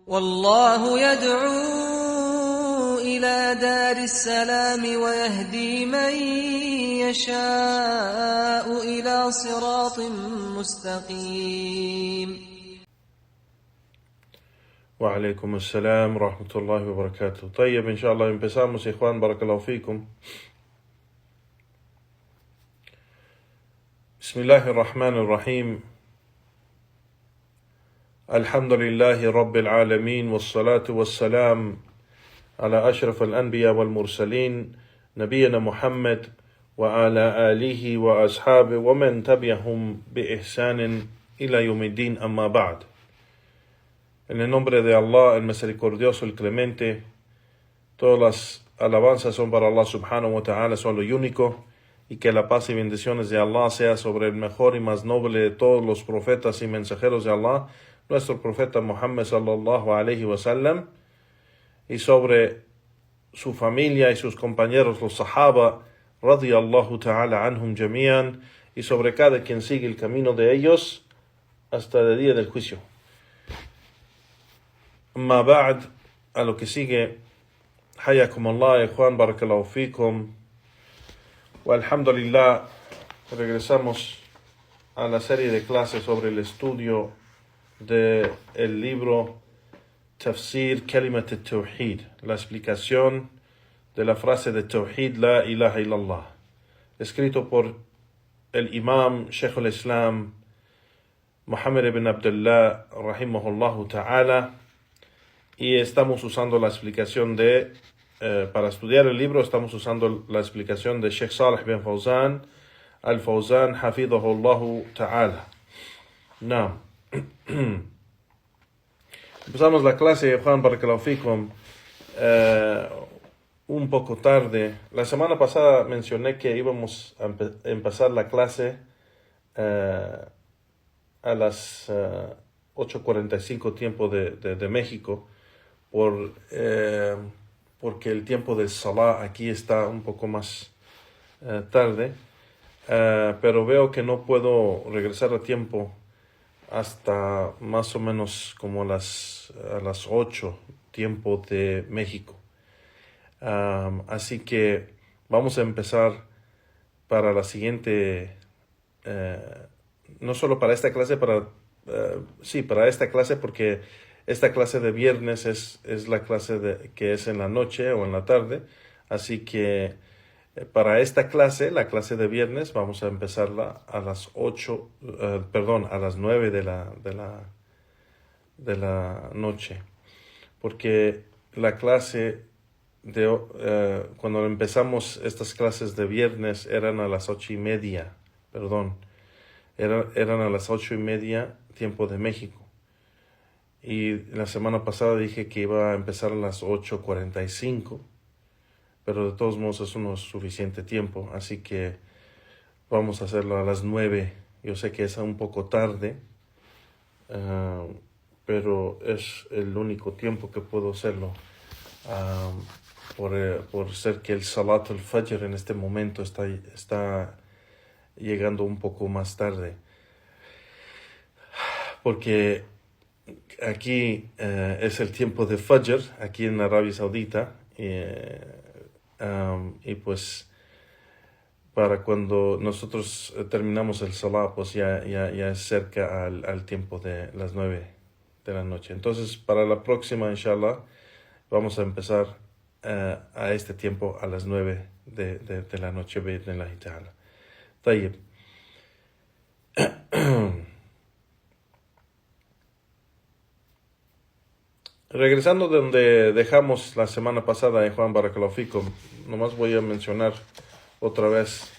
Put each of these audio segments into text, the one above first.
والله يدعو إلى دار السلام ويهدي من يشاء إلى صراط مستقيم. وعليكم السلام ورحمة الله وبركاته. طيب, إن شاء الله empezamos, إخوان, بارك الله فيكم. بسم الله الرحمن الرحيم. الحمد لله رب العالمين والصلاة والسلام على أشرف الأنبياء والمرسلين نبينا محمد وعلى آله وأصحابه ومن تبعهم بإحسان إلى يوم الدين, أما بعد. En el nombre de Allah, el misericordioso, el clemente, todas las alabanzas son para Allah subhanahu wa ta'ala, son lo único, y que la paz y bendiciones de Allah sea sobre el mejor y más noble de todos los profetas y mensajeros de Allah, nuestro profeta Muhammad sallallahu alayhi wa sallam, y sobre su familia y sus compañeros, los sahaba, radiyallahu ta'ala anhum jami'an, y sobre cada quien sigue el camino de ellos hasta el día del juicio. Amma ba'd, a lo que sigue, hayakum Allah, ikhwan, barakallahu fikum, wa alhamdulillah, regresamos a la serie de clases sobre el estudio del libro Tafsir Kalimat al-Tawhid, la explicación de la frase de Tawhid, la ilaha illallah, escrito por el imam Sheikh al-Islam Muhammad ibn Abdullah rahimahullahu ta'ala. Y estamos usando la explicación para estudiar el libro, estamos usando la explicación de Sheikh Salih bin Fawzan, al-Fawzan, hafidhahullahu ta'ala. Now, empezamos la clase, Juan, barakallahu fikum, un poco tarde. La semana pasada mencioné que íbamos a empezar la clase a las 8:45 tiempo de México, porque el tiempo del Salah aquí está un poco más tarde, pero veo que no puedo regresar a tiempo hasta más o menos como a las 8 tiempo de México. Así que vamos a empezar para la siguiente, no solo para esta clase, para esta clase, porque esta clase de viernes es la clase que es en la noche o en la tarde. Así que para esta clase, la clase de viernes, vamos a empezarla a las 9 de la noche. Porque la clase cuando empezamos estas clases de viernes eran a las 8:30, eran a las 8:30 tiempo de México. Y la semana pasada dije que iba a empezar a las 8:45, pero de todos modos eso no es suficiente tiempo, así que vamos a hacerlo a las 9. Yo sé que es un poco tarde, pero es el único tiempo que puedo hacerlo, por ser que el Salat al-Fajr en este momento está llegando un poco más tarde, porque aquí es el tiempo de Fajr, aquí en Arabia Saudita, y pues para cuando nosotros terminamos el Salah, pues ya es cerca al tiempo de las 9 de la noche. Entonces, para la próxima, inshallah, vamos a empezar a este tiempo a las 9 de la noche, bi'idhnillahi ta'ala. Tayyib. Regresando de donde dejamos la semana pasada en Juan barakallahu fikum, nomás voy a mencionar otra vez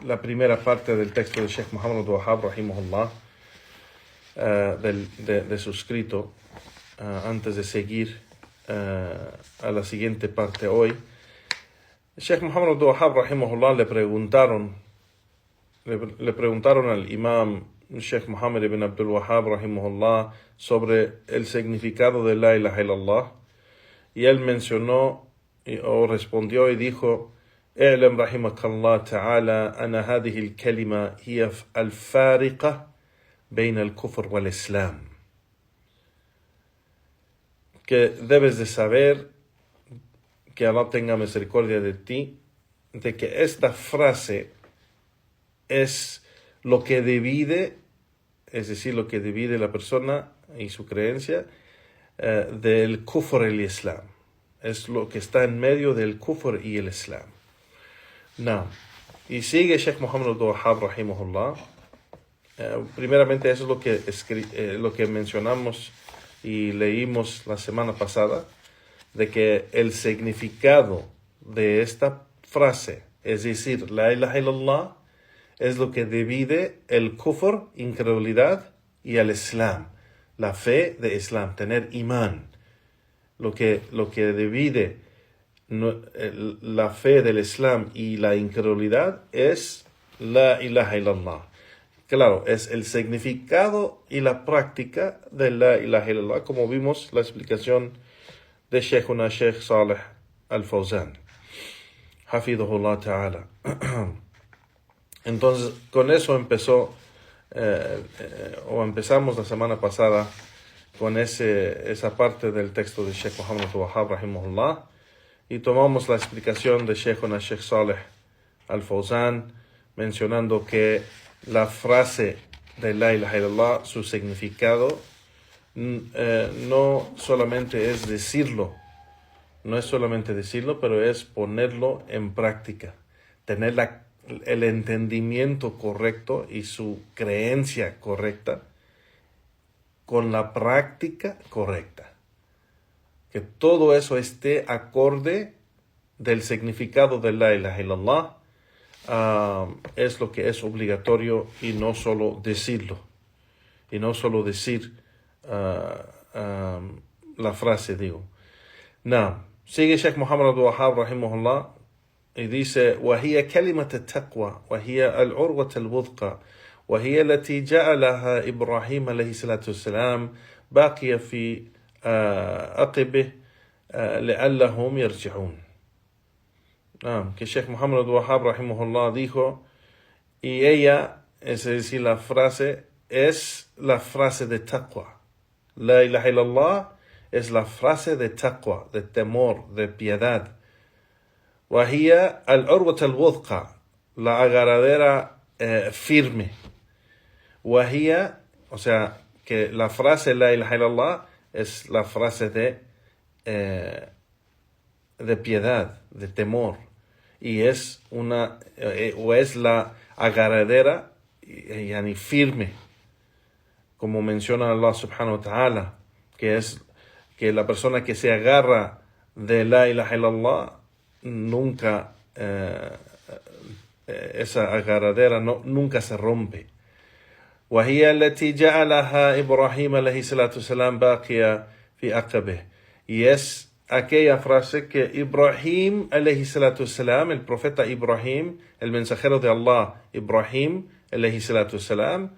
la primera parte del texto de Sheikh Muhammad Abdul Wahhab rahimahullah, de su escrito, antes de seguir a la siguiente parte hoy. Sheikh Muhammad Abdul Wahhab rahimahullah le preguntaron al imam Sheikh Muhammad ibn Abdul Wahhab rahimahullah sobre el significado de la ilaha illallah, y él respondió y dijo: اعلم رحمك الله تعالى أن هذه الكلمة هي الفارقة بين الكفر والإسلام. que debes de saber, que Allah tenga misericordia de ti, de que esta frase es lo que divide, es decir, lo que divide la persona y su creencia del kufr y el islam. Es lo que está en medio del kufr y el islam. No. Y sigue Sheikh Muhammad Abdul Wahhab rahimahullah. Primeramente eso es lo que mencionamos y leímos la semana pasada, de que el significado de esta frase, es decir, la ilaha illallah, es lo que divide el kufr, incredulidad, y el islam, la fe de islam, tener imán. Lo que divide la fe del islam y la incredulidad es la ilaha illallah. Claro, es el significado y la práctica de la ilaha illallah, como vimos la explicación de Sheikhuna Sheikh Saleh Al-Fawzan, hafidhahullah ta'ala. Entonces, con eso empezamos la semana pasada con esa parte del texto de Sheikh Muhammad Abdul Wahhab rahimahullah, y tomamos la explicación de Sheikhuna Sheikh Saleh Al-Fawzan, mencionando que la frase de la ilaha illallah, su significado, no solamente es decirlo, pero es ponerlo en práctica, tener el entendimiento correcto y su creencia correcta con la práctica correcta. Que todo eso esté acorde del significado de la ilaha illallah, es lo que es obligatorio, y no solo decirlo, y no solo decir la frase, digo. Sigue Sheikh Muhammad Abdul Wahhab rahimahullah y dice: وهي كلمة التقوى وهي العروة الوثقى وهي التي جعلها إبراهيم عليه الصلاة والسلام باقية في عقبه لعلهم يرجعون. Que Sheikh Muhammad Abdul Wahhab rahimahullah dijo, y ella, es decir, la frase, es la frase de taqwa. La ilaha illallah es la frase de taqwa, de temor, de piedad. وهي العروة الوثقى, la agarradera firme. وهي, o sea, que la frase la ilaha illallah es la frase de piedad, de temor, y es la agarradera yani firme, como menciona Allah subhanahu wa ta'ala, que es que la persona que se agarra de la ilaha illallah nunca, esa agarradera nunca se rompe. وهي التي جعلها إبراهيم عليه الصلاة والسلام باقية في عقبه, y es aquella frase que Ibrahim alayhi salatu wasalam, el profeta Ibrahim, el mensajero de Allah Ibrahim alayhi salatu wasalam,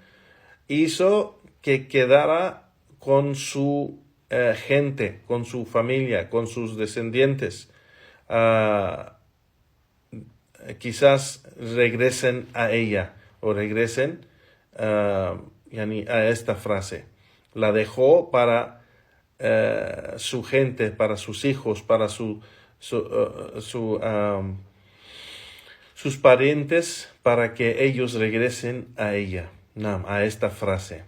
hizo que quedara con su gente, con su familia, con sus descendientes. Quizás regresen a ella, o regresen a esta frase. La dejó para su gente, para sus hijos, para sus parientes, para que ellos regresen a ella, a esta frase.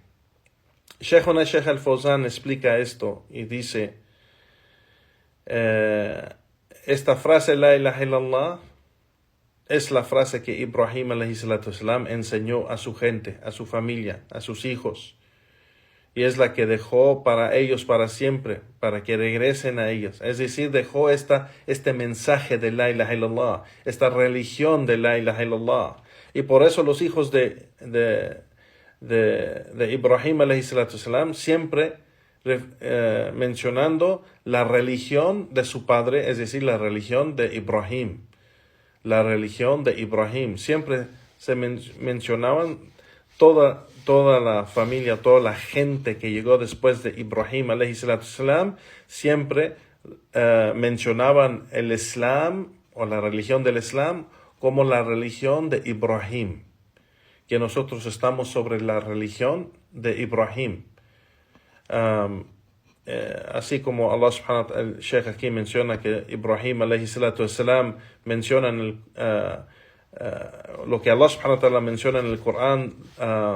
Sheikhuna Sheikh Al-Fawzan explica esto y dice, esta frase la ilaha illallah es la frase que Ibrahim alayhi salatu wasalam enseñó a su gente, a su familia, a sus hijos, y es la que dejó para ellos para siempre, para que regresen a ellos. Es decir, dejó este mensaje de la ilaha illallah, esta religión de la ilaha illallah. Y por eso los hijos de Ibrahim alayhi salatu wasalam siempre mencionando la religión de su padre, es decir, la religión de Ibrahim. La religión de Ibrahim. Siempre se mencionaban toda la familia, toda la gente que llegó después de Ibrahim alayhi salatu wasalam, siempre mencionaban el Islam o la religión del Islam como la religión de Ibrahim, que nosotros estamos sobre la religión de Ibrahim. así como Allah subhanahu wa ta'ala, el Sheikh aquí menciona que Ibrahim alayhi salatu wasalam menciona en lo que Allah subhanahu wa ta'ala menciona en el Corán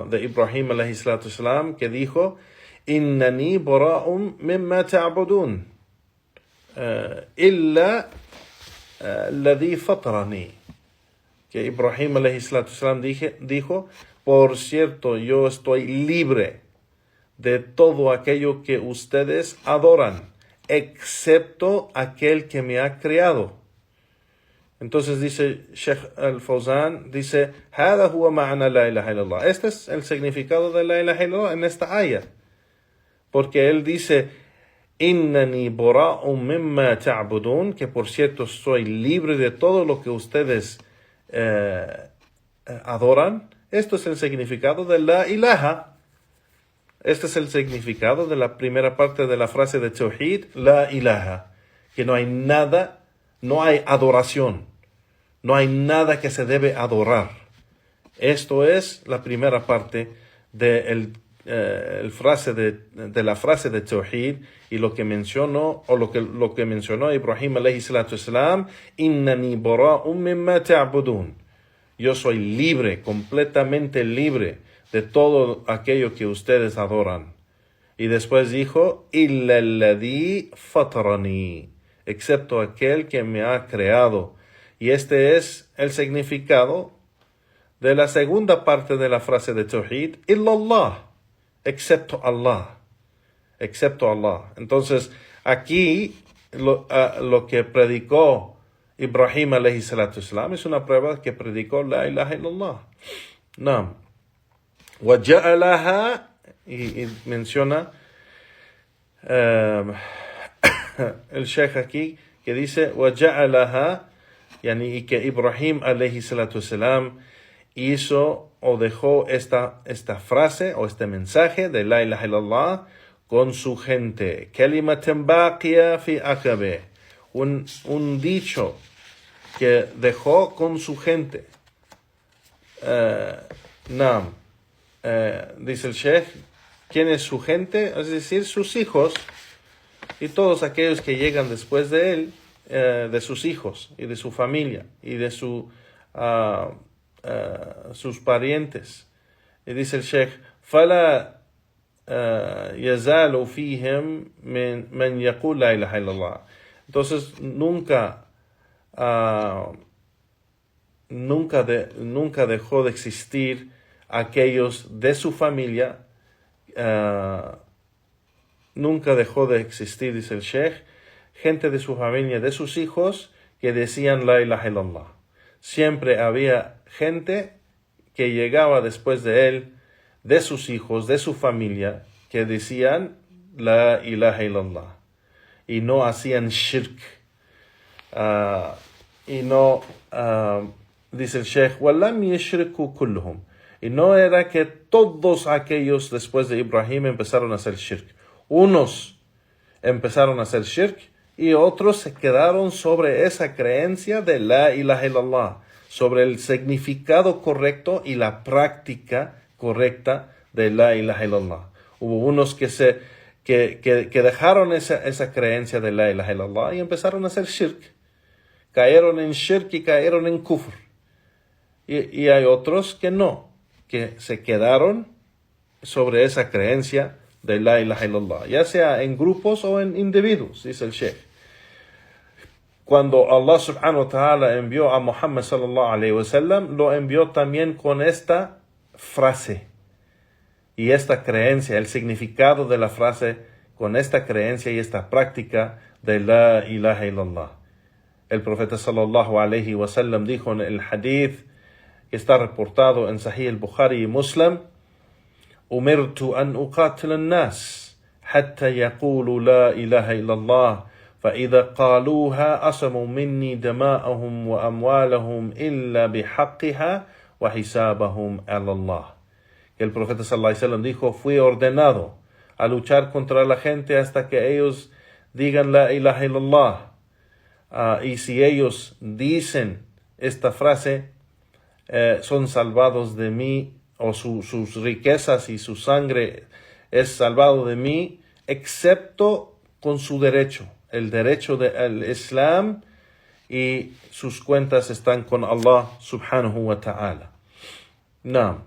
de Ibrahim alayhi salatu wasalam, que dijo: Innani bara'um mimma ta'budun illa alladhi fatarani. Que Ibrahim alayhi salatu wasalam dijo: por cierto, yo estoy libre de todo aquello que ustedes adoran, excepto aquel que me ha creado. Entonces dice Sheikh Al-Fawzan, dice: هذا هو معنى لا إله إلا الله. Este es el significado de la ilaha illallah en esta ayah. Porque él dice: Innani bara'un mimma ta'budun, que por cierto soy libre de todo lo que ustedes adoran. Esto es el significado de la ilaha. Este es el significado de la primera parte de la frase de Tawhid, la ilaha. Que no hay nada, no hay adoración, no hay nada que se debe adorar. Esto es la primera parte de la frase de Tawhid, y lo que mencionó, o lo que mencionó Ibrahim alayhi salatu wasalam: Innani bara'un mimma ta'budun. Yo soy libre, completamente libre de todo aquello que ustedes adoran. Y después dijo: illa alladhi fatarani, excepto aquel que me ha creado. Y este es el significado de la segunda parte de la frase de Tawhid: illallah, excepto Allah, excepto Allah. Entonces aquí lo que predicó Ibrahim alayhi salatu wasalam es una prueba que predicó la ilaha illallah. No. وَجَعَلَهَا, y menciona el Sheikh aquí, que dice وَجَعَلَهَا, y que Ibrahim alayhi salatu wasalam hizo o dejó esta frase o este mensaje de la ilaha illallah con su gente. كَلِمَةً بَاقِيَةً فِي عَقَبِهِ, un dicho que dejó con su gente. Dice el Sheikh, ¿quién es su gente? Es decir, sus hijos y todos aquellos que llegan después de él, de sus hijos y de su familia y de sus parientes. Y dice el Sheikh: فَلَا يَزَالُ فِيهِمْ مَنْ يَقُولُ لَا إِلَهَ إِلَّا اللَّهِ. Entonces nunca dejó de existir aquellos de su familia, nunca dejó de existir, dice el Sheikh, gente de su familia, de sus hijos, que decían la ilaha illallah. Siempre había gente que llegaba después de él, de sus hijos, de su familia, que decían la ilaha illallah y no hacían shirk. Dice el Sheikh: وَلَمْ يَشْرِكُوا كُلُّهُمْ. Y no era que todos aquellos después de Ibrahim empezaron a hacer shirk. Unos empezaron a hacer shirk y otros se quedaron sobre esa creencia de la ilaha illallah, sobre el significado correcto y la práctica correcta de la ilaha illallah. Hubo unos que dejaron esa creencia de la ilaha illallah y empezaron a hacer shirk. Cayeron en shirk y cayeron en kufr. Y hay otros que no, que se quedaron sobre esa creencia de la ilaha illallah, ya sea en grupos o en individuos, dice el Sheikh. Cuando Allah subhanahu wa ta'ala envió a Muhammad sallallahu alayhi wa sallam, lo envió también con esta frase y esta creencia, el significado de la frase, con esta creencia y esta práctica de la ilaha illallah. El profeta sallallahu alayhi wa sallam dijo en el hadith que está reportado en Sahih al-Bukhari y Muslim: umirtu an uqatil an-nas hatta yaqulu la ilaha illallah فإذا قالوها أصموا مني دماءهم وأموالهم إلا بحقها وحسابهم على الله. Que el profeta sallallahu alaihi wasallam dijo: fui ordenado a luchar contra la gente hasta que ellos digan la ilaha illallah. Y si ellos dicen esta frase, son salvados de mí, o sus riquezas y su sangre es salvado de mí, excepto con su derecho, el derecho del Islam, y sus cuentas están con Allah subhanahu wa ta'ala. No.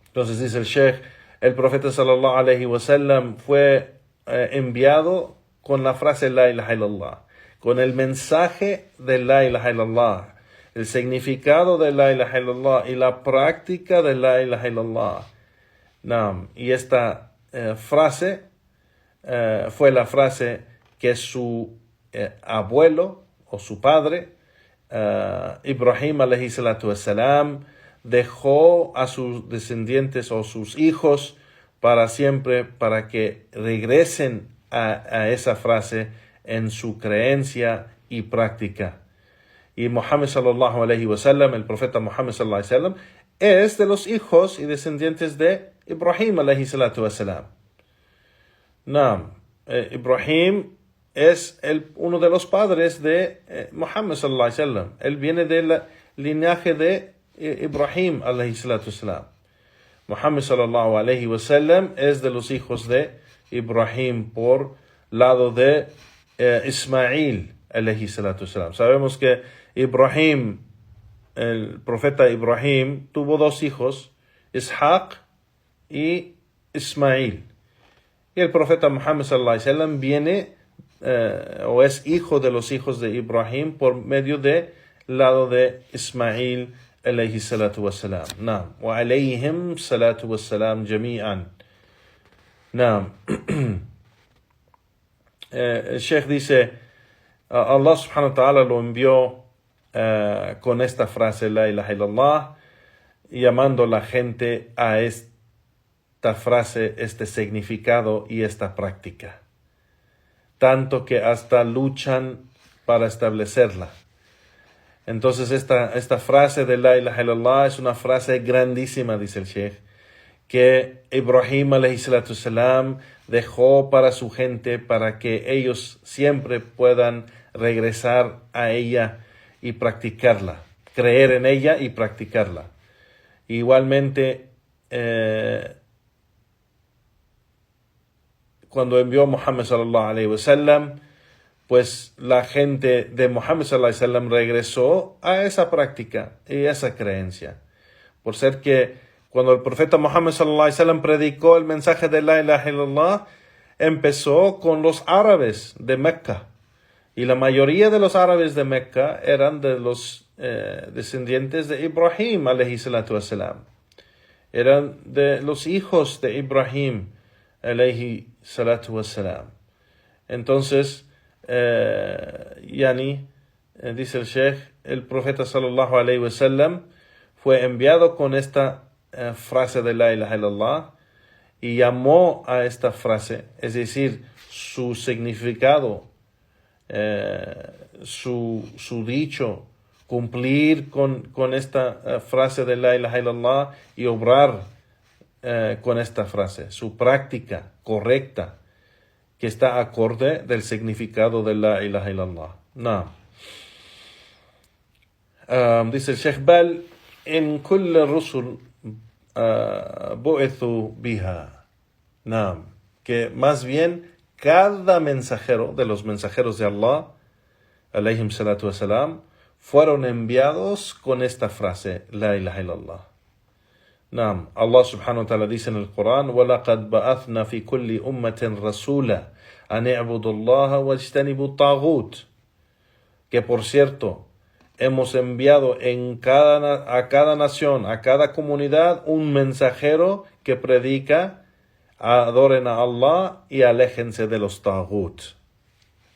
Entonces dice el Sheikh, el profeta sallallahu alayhi wa sallam fue enviado con la frase La ilaha illallah, con el mensaje de La ilaha illallah, el significado de La ilaha illallah y la práctica de La ilaha illallah. No. Y esta frase fue la frase que su abuelo o su padre, Ibrahim alayhi salatu wassalam, dejó a sus descendientes o sus hijos para siempre, para que regresen a esa frase en su creencia y práctica. Y Muhammad sallallahu alayhi wa sallam, el profeta Muhammad sallallahu alayhi wa sallam, es de los hijos y descendientes de Ibrahim alayhi salatu wassalam. Ibrahim es uno de los padres de Muhammad sallallahu alayhi wa sallam. Él viene del linaje de Ibrahim alayhi salatu wassalam. Muhammad sallallahu alayhi wa sallam es de los hijos de Ibrahim por lado de Ismail alayhi salatu wassalam. Sabemos que Ibrahim, el profeta Ibrahim, tuvo dos hijos, Ishaq y Ismail. Y el profeta Muhammad sallallahu alayhi wa sallam viene o es hijo de los hijos de Ibrahim por medio de lado de Ismail alayhi salatu wassalam. Naam. Wa alayhim salatu wassalam jami'an. Naam. El Sheikh dice, Allah subhanahu wa ta'ala lo envió con esta frase, La ilaha illallah, llamando a la gente a esta frase, este significado y esta práctica. Tanto que hasta luchan para establecerla. Entonces esta frase de La ilaha illallah es una frase grandísima, dice el Sheikh, que Ibrahim alayhi salatu salam dejó para su gente, para que ellos siempre puedan regresar a ella y practicarla, creer en ella y practicarla. Igualmente, cuando envió Muhammad sallallahu alayhi wa sallam, pues la gente de Muhammad sallallahu alayhi wa sallam regresó a esa práctica y esa creencia. Por ser que cuando el profeta Muhammad sallallahu alayhi wa sallam predicó el mensaje de La ilaha illallah, empezó con los árabes de Mecca. Y la mayoría de los árabes de Mecca eran de los descendientes de Ibrahim alayhi salatu wassalam. Eran de los hijos de Ibrahim alayhi salatu wassalam. Entonces, dice el Sheikh, el profeta sallallahu alayhi wa sallam fue enviado con esta frase de La ilaha illallah y llamó a esta frase, es decir, su significado, su dicho, cumplir con esta frase de La ilaha illallah y obrar con esta frase, su práctica correcta, que está acorde del significado de La ilaha illallah. No. Dice el Sheikh, bal en kull rusul bu'ithu biha. No. Que más bien cada mensajero de los mensajeros de Allah, alayhim salatu wasalam, fueron enviados con esta frase, La ilaha illallah. Naam, Allah subhanahu wa ta'ala dice en el Corán, وَلَقَدْ بَعَثْنَا فِي كُلِّ أُمَّةٍ رَسُولًا أَنِ اعْبُدُوا اللَّهَ وَاجْتَنِبُوا الطَّاغُوتَ. Que por cierto, hemos enviado a cada nación, a cada comunidad, un mensajero que predica, adoren a Allah y aléjense de los taghut.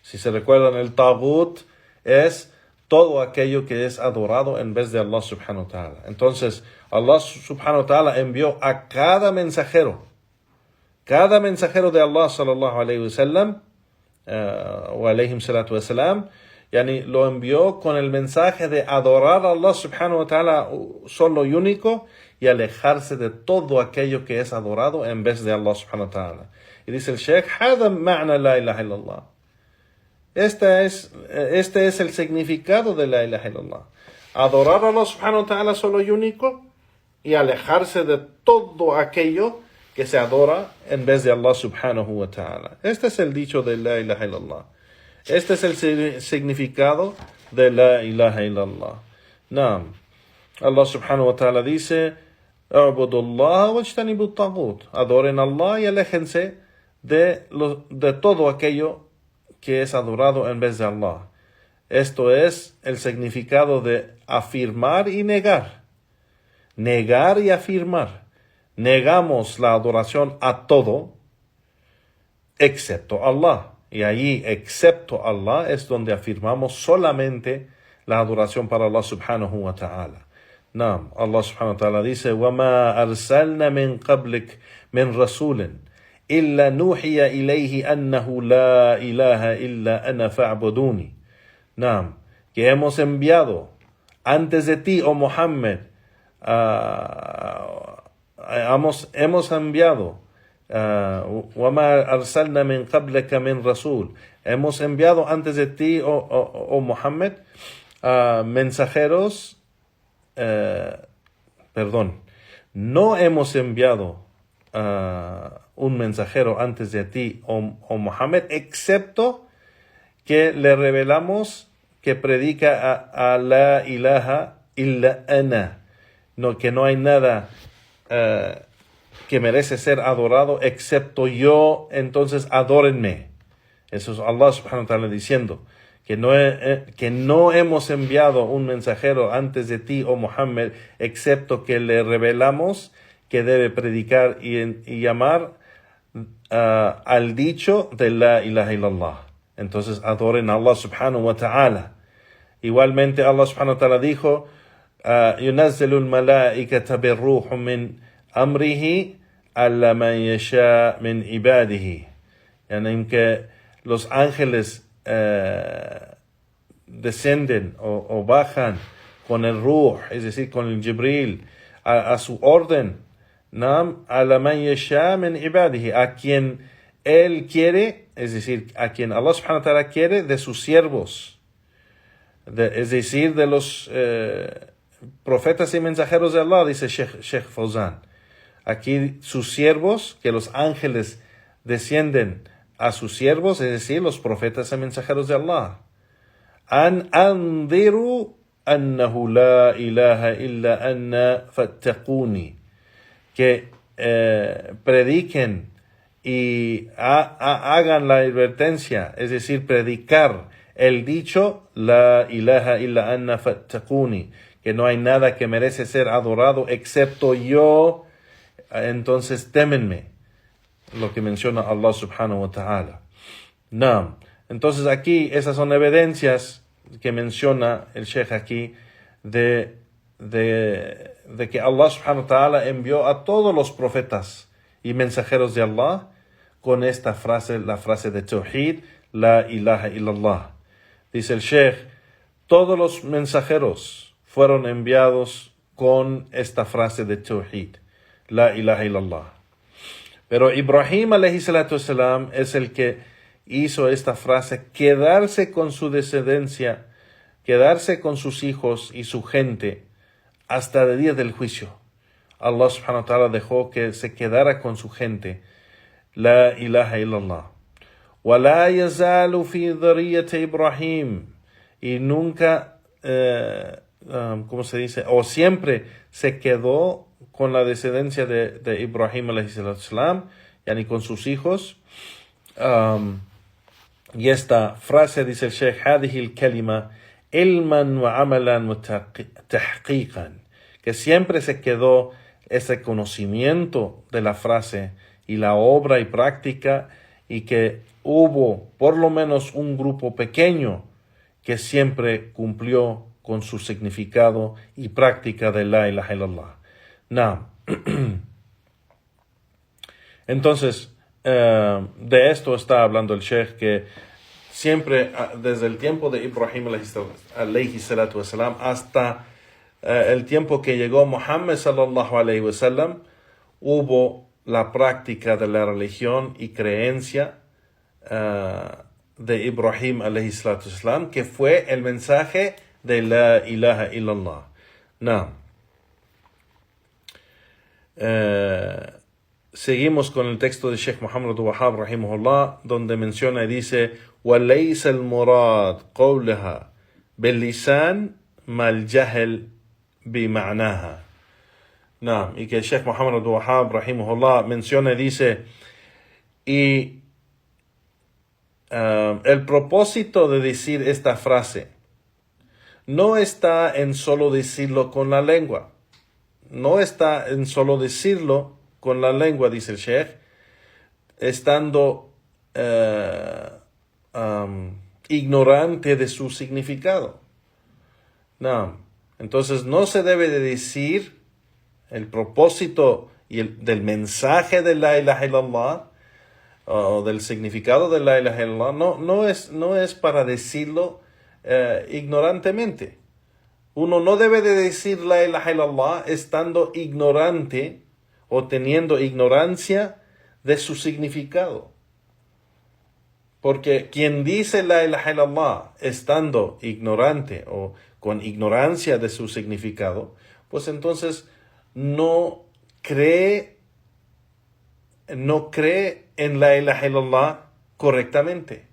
Si se recuerdan, el taghut es todo aquello que es adorado en vez de Allah subhanahu wa ta'ala. Entonces, Allah subhanahu wa ta'ala envió a cada mensajero de Allah sallallahu alayhi wa sallam, wa alayhim salatu wa salam, lo envió con el mensaje de adorar a Allah subhanahu wa ta'ala solo y único y alejarse de todo aquello que es adorado en vez de Allah subhanahu wa ta'ala. Y dice el Sheikh, هذا معنى لا إله إلا الله. Este es el significado de La ilaha illallah. Adorar a Allah subhanahu wa ta'ala solo y único y alejarse de todo aquello que se adora en vez de Allah subhanahu wa ta'ala. Este es el dicho de la ilaha illallah. Este es el significado de la ilaha illallah. Naam. Allah subhanahu wa ta'ala dice, "A'budullaha wajtanibu at-taghut." Adoren a Allah y aléjense de todo aquello que es adorado en vez de Allah. Esto es el significado de afirmar y negar. Negar y afirmar. Negamos la adoración a todo, excepto Allah. Y allí, excepto Allah, es donde afirmamos solamente la adoración para Allah subhanahu wa ta'ala. Naam, Allah subhanahu wa ta'ala dice, وَمَا أَرْسَلْنَا مِنْ قَبْلِكَ مِنْ رَسُولٍ إِلَّا نُوحِيَ إِلَيْهِ أَنَّهُ لَا إِلَهَ إِلَّا أَنَا فَاعْبُدُونِ. Naam, que hemos enviado antes de ti, oh Muhammad, hemos enviado وَمَا أَرْسَلْنَا مِنْ قَبْلِكَ مِنْ رَسُولٍ. Hemos enviado antes de ti, oh Muhammad, mensajeros, no hemos enviado un mensajero antes de ti, oh Muhammad, excepto que le revelamos que predica a la ilaha illa ana, que no hay nada que merece ser adorado excepto yo, entonces adórenme. Eso es Allah subhanahu wa ta'ala diciendo que no hemos enviado un mensajero antes de ti, oh Muhammad, excepto que le revelamos que debe predicar y llamar al dicho de la ilaha illallah. Entonces adoren a Allah subhanahu wa ta'ala. Igualmente Allah subhanahu wa ta'ala dijo, يُنَزِّلُ الْمَلَائِكَةَ بِالرُّوحِ مِنْ أَمْرِهِ عَلَى مَنْ يَشَاءُ مِنْ عِبَادِهِ. En que los ángeles descienden o bajan con el ruh, es decir, con el Jibril, a su orden, عَلَى مَنْ يَشَاءُ مِنْ عِبَادِهِ, a quien Él quiere, es decir, a quien Allah subhanahu wa ta'ala quiere de sus siervos, es decir, de los profetas y mensajeros de Allah, dice Sheikh Fawzan. Aquí sus siervos, que los ángeles descienden a sus siervos, es decir, los profetas y mensajeros de Allah. An andiru annahu la ilaha illa anna fattaquni. Que prediquen y hagan la advertencia, es decir, predicar el dicho, la ilaha illa anna fattaquni, que no hay nada que merece ser adorado excepto yo, entonces témenme, lo que menciona Allah subhanahu wa ta'ala. Naam. Entonces aquí esas son evidencias que menciona el Sheikh aquí de que Allah subhanahu wa ta'ala envió a todos los profetas y mensajeros de Allah con esta frase, la frase de Tawhid, la ilaha illallah. Dice el Sheikh, todos los mensajeros fueron enviados con esta frase de Tawhid, la ilaha illallah. Pero Ibrahim alayhi salatu wasalam es el que hizo esta frase, quedarse con su descendencia, quedarse con sus hijos y su gente hasta el día del juicio. Allah subhanahu wa ta'ala dejó que se quedara con su gente, la ilaha illallah. وَلَا يَزَالُ فِي ذُرِّيَّةِ إِبْرَاهِيمَ. Y nunca, ¿cómo se dice? O siempre se quedó con la descendencia de Ibrahim alayhi salam, yani con sus hijos. Y esta frase dice el Sheikh, هذه الكلمة علما وعملا وتحقيقا, que siempre se quedó ese conocimiento de la frase y la obra y práctica, y que hubo por lo menos un grupo pequeño que siempre cumplió con su significado y práctica de la ilaha illallah. Now, entonces, de esto está hablando el Sheikh, que siempre desde el tiempo de Ibrahim alayhi salatu wasalam hasta el tiempo que llegó Muhammad sallallahu alayhi wasallam, hubo la práctica de la religión y creencia de Ibrahim alayhi salatu wasalam, que fue el mensaje de la ilaha illallah. Now, seguimos con el texto de Sheikh Muhammad Abdul Wahhab rahimahullah, donde menciona y dice: وَلَيْسَ الْمُرَادْ قَوْلَهَا بِاللِّسَانِ مَا الْجَهْلِ بِمَعْنَاهَا. Y que Sheikh Muhammad Abdul Wahhab rahimahullah menciona y dice, y el propósito de decir esta frase no está en solo decirlo con la lengua. No está en solo decirlo con la lengua, dice el Sheikh, estando ignorante de su significado. Entonces no se debe de decir el propósito del mensaje de la ilaha illallah o del significado de la ilaha illallah. No es para decirlo ignorantemente. Uno no debe de decir la ilaha illallah estando ignorante o teniendo ignorancia de su significado. Porque quien dice la ilaha illallah estando ignorante o con ignorancia de su significado, pues entonces no cree en la ilaha illallah correctamente.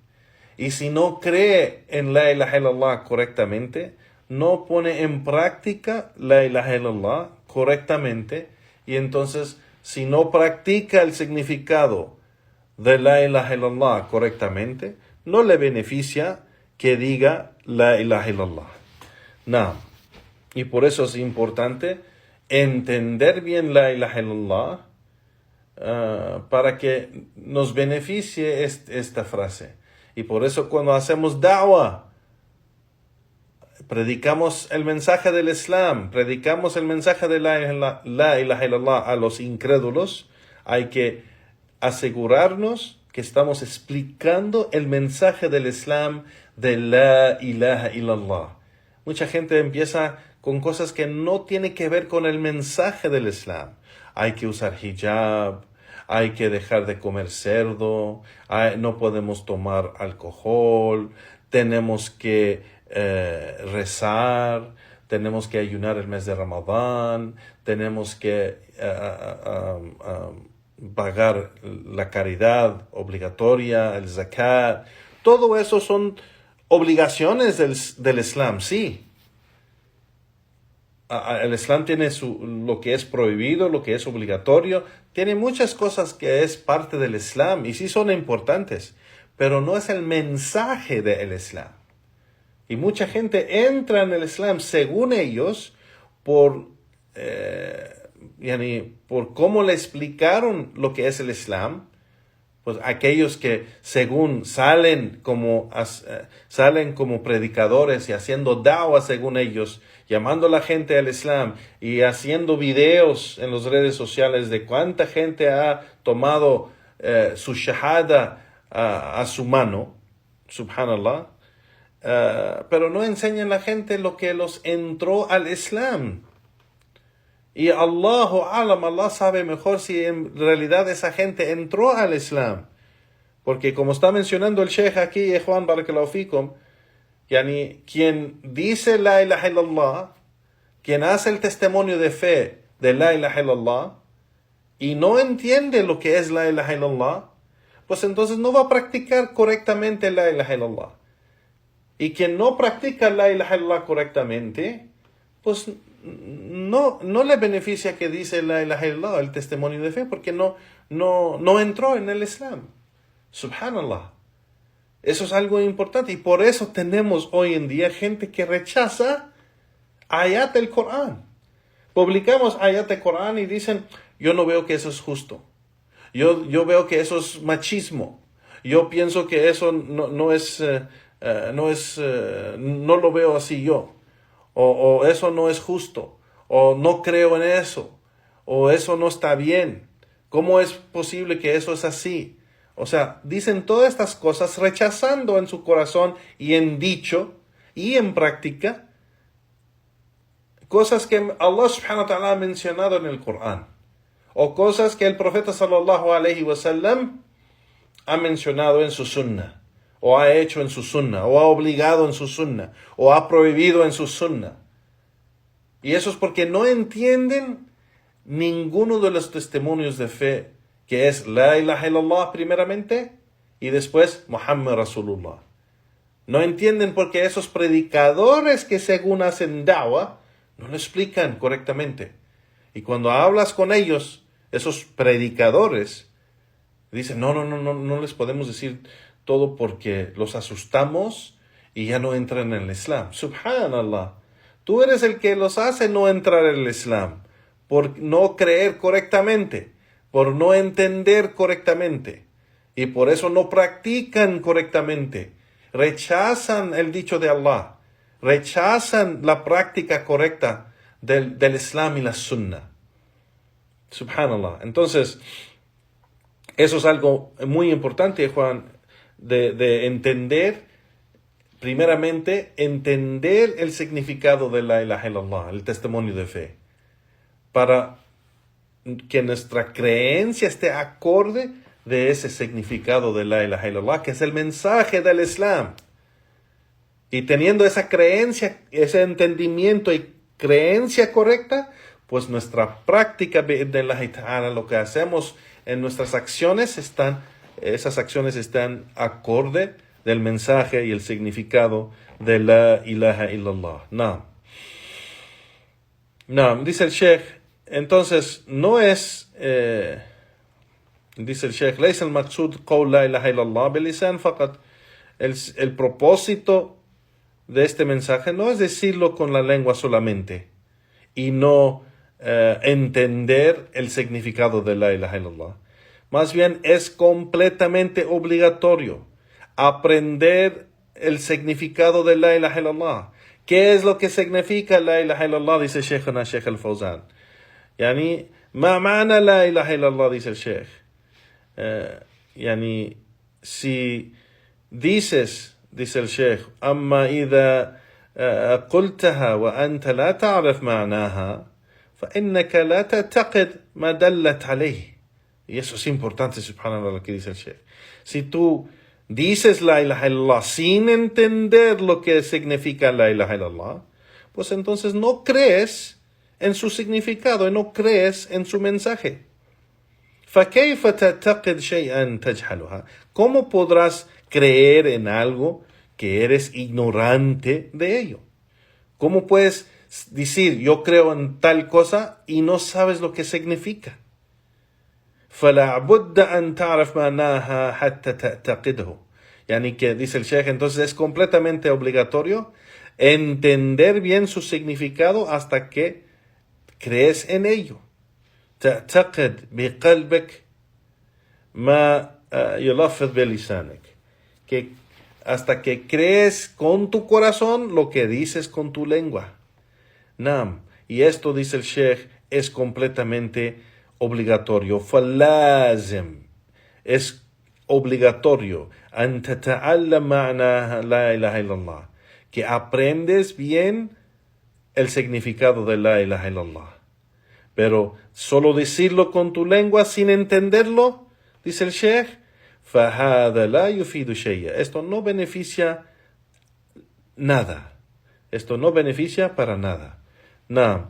Y si no cree en la ilaha illallah correctamente, no pone en práctica la ilaha illallah correctamente, y entonces si no practica el significado de la ilaha illallah correctamente, no le beneficia que diga la ilaha illallah. Y por eso es importante entender bien la ilaha illallah para que nos beneficie esta frase. Y por eso cuando hacemos da'wah, predicamos el mensaje del Islam, predicamos el mensaje de la ilaha illallah a los incrédulos, hay que asegurarnos que estamos explicando el mensaje del Islam de la ilaha illallah. Mucha gente empieza con cosas que no tienen que ver con el mensaje del Islam. Hay que usar hijab, hay que dejar de comer cerdo, no podemos tomar alcohol, tenemos que rezar, tenemos que ayunar el mes de Ramadán, tenemos que pagar la caridad obligatoria, el zakat. Todo eso son obligaciones del Islam, sí. El Islam tiene lo que es prohibido, lo que es obligatorio, tiene muchas cosas que es parte del Islam y sí son importantes, pero no es el mensaje del Islam. Y mucha gente entra en el Islam según ellos por cómo le explicaron lo que es el Islam. Pues aquellos que según salen como predicadores y haciendo da'wah según ellos, llamando a la gente al Islam y haciendo videos en las redes sociales de cuánta gente ha tomado su shahada a su mano, subhanallah, pero no enseñan a la gente lo que los entró al Islam. Y Allah sabe mejor si en realidad esa gente entró al Islam. Porque como está mencionando el Sheikh aquí, Juan Barakallahu Fikum, quien dice la ilaha illallah, quien hace el testimonio de fe de la ilaha illallah, y no entiende lo que es la ilaha illallah, pues entonces no va a practicar correctamente la ilaha illallah. Y quien no practica la ilaha illallah correctamente, pues no le beneficia que dice la ilaha illallah, el testimonio de fe, porque no entró en el Islam. Subhanallah. Eso es algo importante y por eso tenemos hoy en día gente que rechaza ayat del Corán. Publicamos ayat del Corán y dicen, yo no veo que eso es justo. Yo veo que eso es machismo. Yo pienso que eso no lo veo así yo. O eso no es justo, o no creo en eso, o eso no está bien. ¿Cómo es posible que eso es así? O sea, dicen todas estas cosas rechazando en su corazón y en dicho y en práctica cosas que Allah subhanahu wa ta'ala ha mencionado en el Corán, o cosas que el profeta sallallahu alayhi wa sallam ha mencionado en su sunnah, o ha hecho en su sunnah, o ha obligado en su sunnah, o ha prohibido en su sunnah. Y eso es porque no entienden ninguno de los testimonios de fe que es la ilaha illallah primeramente y después Muhammad Rasulullah. No entienden porque esos predicadores que según hacen da'wah no lo explican correctamente. Y cuando hablas con ellos, esos predicadores dicen, no les podemos decir todo porque los asustamos y ya no entran en el Islam. Subhanallah. Tú eres el que los hace no entrar en el Islam por no creer correctamente, por no entender correctamente. Y por eso no practican correctamente. Rechazan el dicho de Allah. Rechazan la práctica correcta del Islam y la Sunnah. Subhanallah. Entonces, eso es algo muy importante, Juan, de entender. Primeramente, entender el significado de la ilaha illallah, el testimonio de fe, para que nuestra creencia esté acorde de ese significado de la ilaha illallah, que es el mensaje del Islam. Y teniendo esa creencia, ese entendimiento y creencia correcta, pues nuestra práctica de lo que hacemos en nuestras acciones, esas acciones están acorde del mensaje y el significado de la ilaha illallah. No, dice el Sheikh, entonces no es, dice el Sheikh, ليس المقصود قول لا إله إلا الله باللسان فقط. El propósito de este mensaje no es decirlo con la lengua solamente y no entender el significado de la ilaha illallah. Más bien es completamente obligatorio aprender el significado de la ilaha illallah. ¿Qué es lo que significa la ilaha illallah? Dice Sheikhuna Sheikh al-Fawzan. Yani, ma ma'na la ilaha illallah, dice el Sheikh. Yani, si dices, dice el Sheikh, amma idha قلتها وأنت لا تعرف معناها فإنك لا تعتقد ما دلت عليه. Y eso es importante, subhanallah, lo que dice el Sheikh. Si tú dices la ilaha illallah sin entender lo que significa la ilaha illallah, pues entonces no crees en su significado y no crees en su mensaje. فَكَيْفَ تَعْتَقِدْ شَيْئًا تَجْهَلُهَا. ¿Cómo podrás creer en algo que eres ignorante de ello? ¿Cómo puedes decir yo creo en tal cosa y no sabes lo que significa? فَلَا بُدَّ أَن تَعْرَفْ مَعْنَاهَا حَتَّى تَعْتَقِدْهُ. Yani que, dice el Sheikh, entonces es completamente obligatorio entender bien su significado hasta que crees en ello. تعتقد بقلبك ما يلفظ بلسانك. Que hasta que crees con tu corazón lo que dices con tu lengua. Nam. Y esto, dice el Sheikh, es completamente obligatorio. فلازم. Es obligatorio. أن تتعلم معنى لا إله إلا الله. Que aprendes bien el significado de la ilaha illallah. Pero solo decirlo con tu lengua sin entenderlo, dice el Sheikh, فَهَذَا لَا يُفِيدُ شَيْئًا. Esto no beneficia nada. Esto no beneficia para nada. No.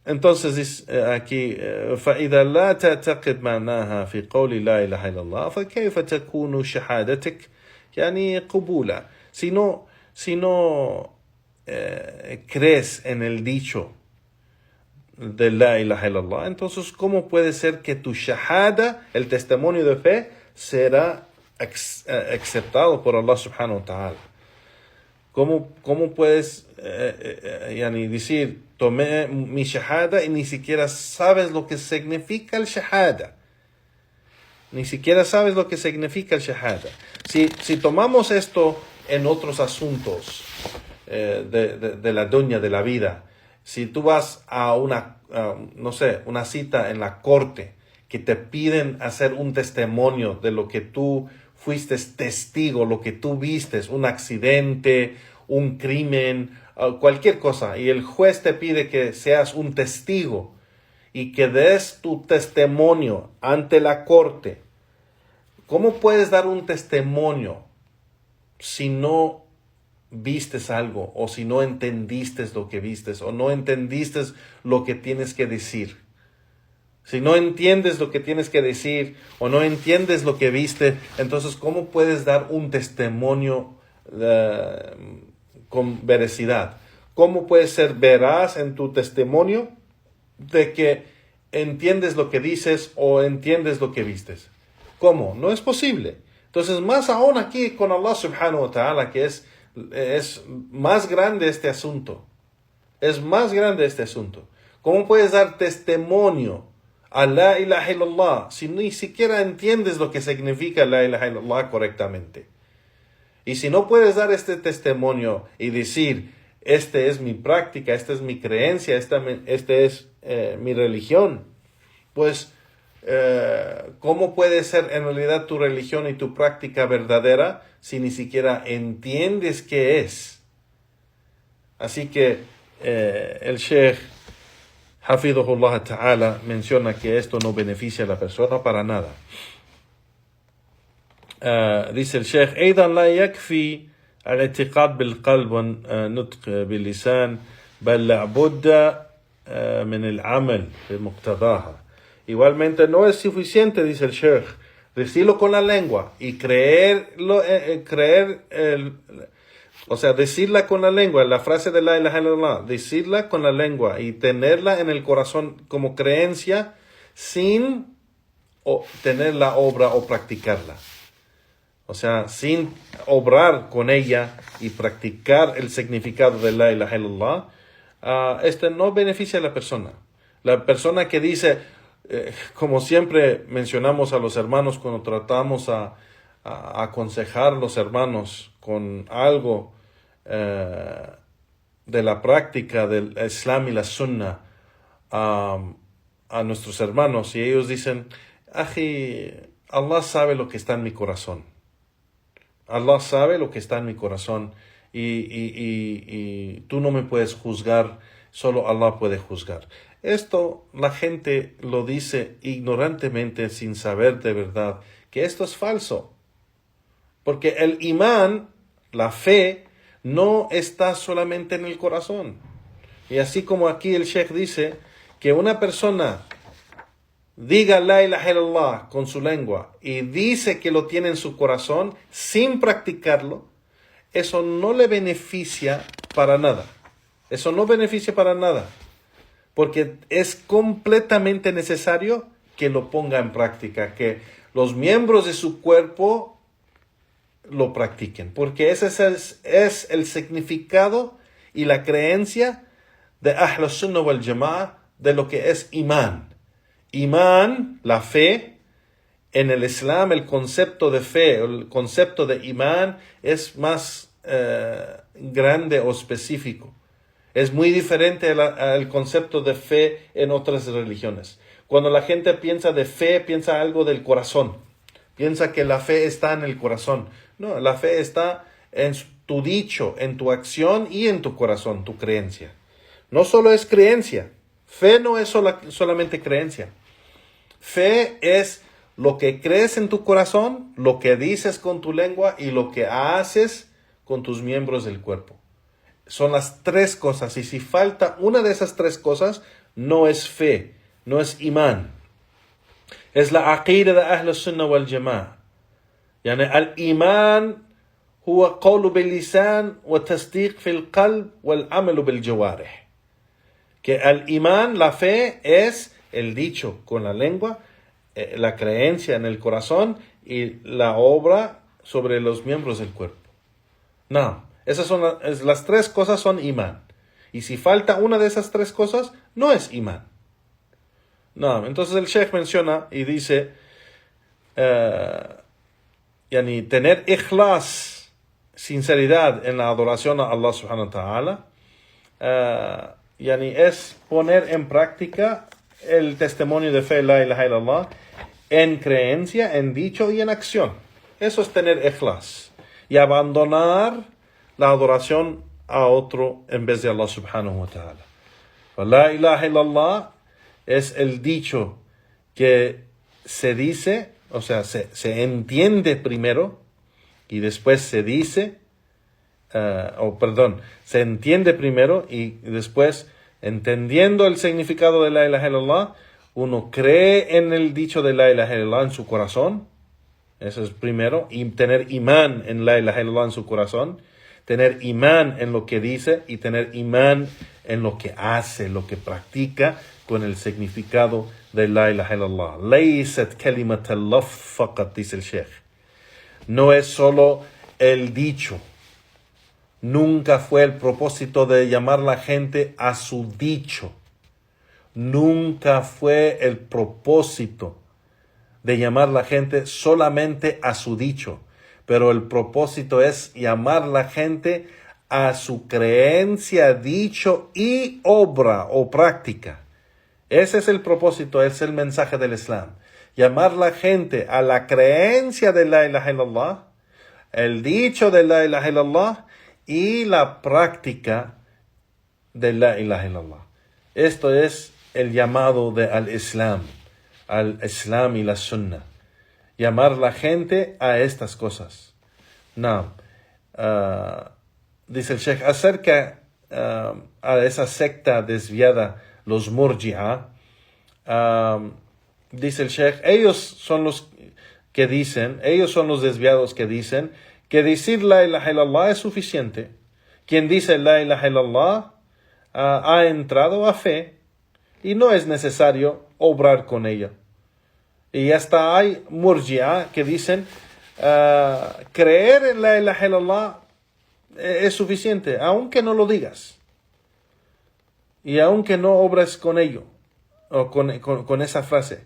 Entonces dice aquí, فَإِذَا لَا تَعْتَقِدْ مَعْنَاهَا فِي قَوْلِ لَا إِلَهَ إِلَّا اللَّهِ فَكَيْفَ تَكُونُ شَهَادَتِكَ يعني قبولا. Si no crees en el dicho de la ilaha illallah, entonces ¿cómo puede ser que tu shahada, el testimonio de fe, será aceptado por Allah subhanahu wa ta'ala? ¿Cómo puedes decir, tomé mi shahada y ni siquiera sabes lo que significa el shahada? Ni siquiera sabes lo que significa el shahada. Si tomamos esto en otros asuntos de la dunya, de la vida, si tú vas a una cita en la corte, que te piden hacer un testimonio de lo que tú fuiste testigo, lo que tú vistes, un accidente, un crimen, cualquier cosa, y el juez te pide que seas un testigo y que des tu testimonio ante la corte, ¿cómo puedes dar un testimonio si no vistes algo, o si no entendiste lo que vistes, o no entendiste lo que tienes que decir? Si no entiendes lo que tienes que decir o no entiendes lo que viste, entonces ¿cómo puedes dar un testimonio con veracidad? ¿Cómo puedes ser veraz en tu testimonio de que entiendes lo que dices o entiendes lo que vistes? ¿Cómo? No es posible. Entonces, más aún aquí con Allah subhanahu wa ta'ala, que es más grande este asunto. Es más grande este asunto. ¿Cómo puedes dar testimonio a la ilaha illallah si ni siquiera entiendes lo que significa la ilaha illallah correctamente? Y si no puedes dar este testimonio y decir, este es mi práctica, esta es mi creencia, este es mi religión, pues ¿cómo puede ser en realidad tu religión y tu práctica verdadera si ni siquiera entiendes qué es? Así que el Sheikh Hafidhullah Ta'ala menciona que esto no beneficia a la persona para nada. Dice el Sheikh: أيضا لا يكفي الاعتقاد بالقلب والنطق باللسان بل لابد من العمل بمقتضاها. Igualmente no es suficiente, dice el Sheikh, decirlo con la lengua y o sea, decirla con la lengua, la frase de la ilaha illallah, decirla con la lengua y tenerla en el corazón como creencia sin tener la obra o practicarla. O sea, sin obrar con ella y practicar el significado de la ilaha illallah, no beneficia a la persona. La persona que dice, como siempre mencionamos a los hermanos cuando tratamos a aconsejar a los hermanos con algo de la práctica del Islam y la Sunna a nuestros hermanos, y ellos dicen, Aji, Allah sabe lo que está en mi corazón. Allah sabe lo que está en mi corazón y tú no me puedes juzgar, solo Allah puede juzgar. Esto la gente lo dice ignorantemente, sin saber de verdad que esto es falso. Porque el imán, la fe, no está solamente en el corazón. Y así como aquí el Sheikh dice que una persona diga la ilaha illallah con su lengua y dice que lo tiene en su corazón sin practicarlo, eso no le beneficia para nada. Eso no beneficia para nada. Porque es completamente necesario que lo ponga en práctica, que los miembros de su cuerpo lo practiquen. Porque ese es el significado y la creencia de Ahl Sunnah wal Jama'ah de lo que es imán. Imán, la fe, en el Islam el concepto de fe, el concepto de imán es más grande o específico. Es muy diferente al concepto de fe en otras religiones. Cuando la gente piensa de fe, piensa algo del corazón. Piensa que la fe está en el corazón. No, la fe está en tu dicho, en tu acción y en tu corazón, tu creencia. No solo es creencia. Fe no es solamente creencia. Fe es lo que crees en tu corazón, lo que dices con tu lengua y lo que haces con tus miembros del cuerpo. Son las tres cosas. Y si falta una de esas tres cosas, no es fe, no es imán. Es la aqida de Ahl Sunnah wal Jama'ah. Yani al-imán huwa qawlu bil-lisan wa tasdiq fil-qalb wal-amalu bil-jawarih. Que al-imán, la fe, es el dicho con la lengua, la creencia en el corazón y la obra sobre los miembros del cuerpo. No, esas son las tres cosas son imán. Y si falta una de esas tres cosas, no es imán. No, entonces el Sheikh menciona y dice, tener ikhlas, sinceridad en la adoración a Allah subhanahu wa ta'ala, es poner en práctica el testimonio de fe, la ilaha illallah, en creencia, en dicho y en acción. Eso es tener ikhlas. Y abandonar la adoración a otro en vez de Allah subhanahu wa ta'ala. La ilaha illallah es el dicho que se dice, o sea, se entiende primero y después se dice, se entiende primero y después, entendiendo el significado de la ilaha illallah, Uno cree en el dicho de la ilaha illallah en su corazón. Eso es primero. Y tener imán en la ilaha illallah en su corazón. Tener imán en lo que dice y tener imán en lo que hace, lo que practica con el significado de la ilaha illallah. Laysat kalimat al-laf faqat, dice el Sheikh. No es solo el dicho. Nunca fue el propósito de llamar a la gente a su dicho. Nunca fue el propósito de llamar a la gente solamente a su dicho. Pero el propósito es llamar a la gente a su creencia, dicho y obra o práctica. Ese es el propósito, es el mensaje del Islam. Llamar a la gente a la creencia de la ilaha illallah, el dicho de la ilaha illallah y la práctica de la ilaha illallah. Esto es el llamado de al Islam y la Sunnah. Llamar a la gente a estas cosas. No. Dice el Sheikh acerca a esa secta desviada, los Murji'a. Dice el Sheikh, ellos son los desviados que dicen que decir la ilaha illallah es suficiente. Quien dice la ilaha illallah ha entrado a fe y no es necesario obrar con ella. Y hasta hay murji'a que dicen creer en la ilaha illallah es suficiente, aunque no lo digas. Y aunque no obres con ello, o con esa frase,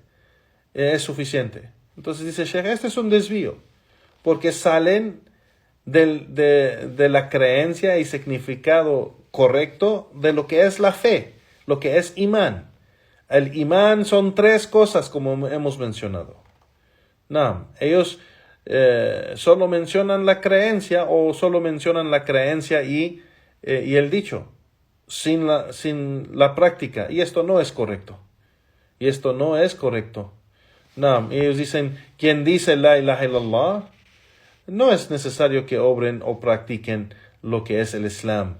es suficiente. Entonces dice Sheikh, este es un desvío, porque salen de la creencia y significado correcto de lo que es la fe, lo que es imán. El imán son tres cosas, como hemos mencionado. No, ellos solo mencionan la creencia o solo mencionan la creencia y el dicho, sin la práctica. Y esto no es correcto. No, ellos dicen, quien dice la ilaha illallah, no es necesario que obren o practiquen lo que es el Islam.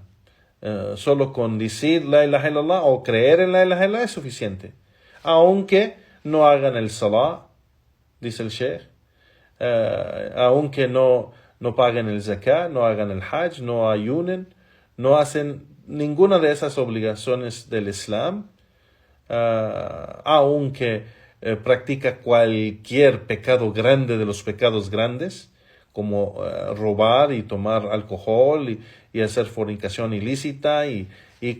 Solo con decir la ilaha illallah o creer en la ilaha illallah es suficiente. Aunque no hagan el salah, dice el Sheikh, aunque no paguen el zakat, no hagan el hajj, no ayunen, no hacen ninguna de esas obligaciones del Islam, aunque practica cualquier pecado grande de los pecados grandes, como robar y tomar alcohol y hacer fornicación ilícita y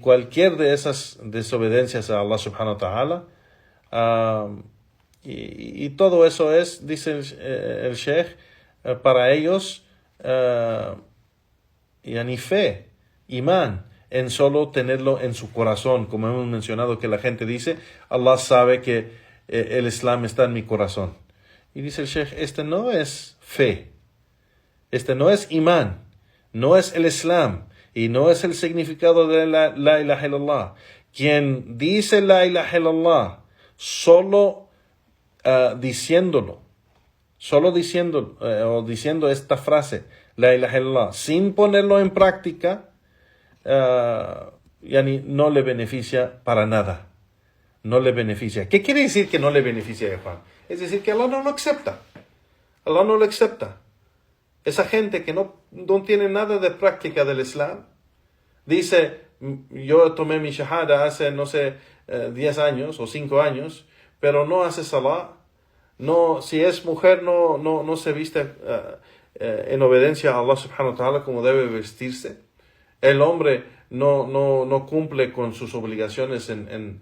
cualquier de esas desobediencias a Allah subhanahu wa ta'ala. Y todo eso es, dice el Sheikh, para ellos, yani fe, imán, en solo tenerlo en su corazón, como hemos mencionado que la gente dice, Allah sabe que el Islam está en mi corazón. Y dice el Sheikh, este no es fe. Este no es imán, no es el Islam y no es el significado de la ilaha illallah. Quien dice la ilaha illallah solo diciendo esta frase, la ilaha illallah, sin ponerlo en práctica, no le beneficia para nada. No le beneficia. ¿Qué quiere decir que no le beneficia, Juan? Es decir, que Allah no lo acepta. Allah no lo acepta. Esa gente que no tiene nada de práctica del Islam, dice, yo tomé mi shahada hace, 10 años o 5 años, pero no hace salah, no, si es mujer no se viste en obediencia a Allah subhanahu wa ta'ala como debe vestirse, el hombre no cumple con sus obligaciones en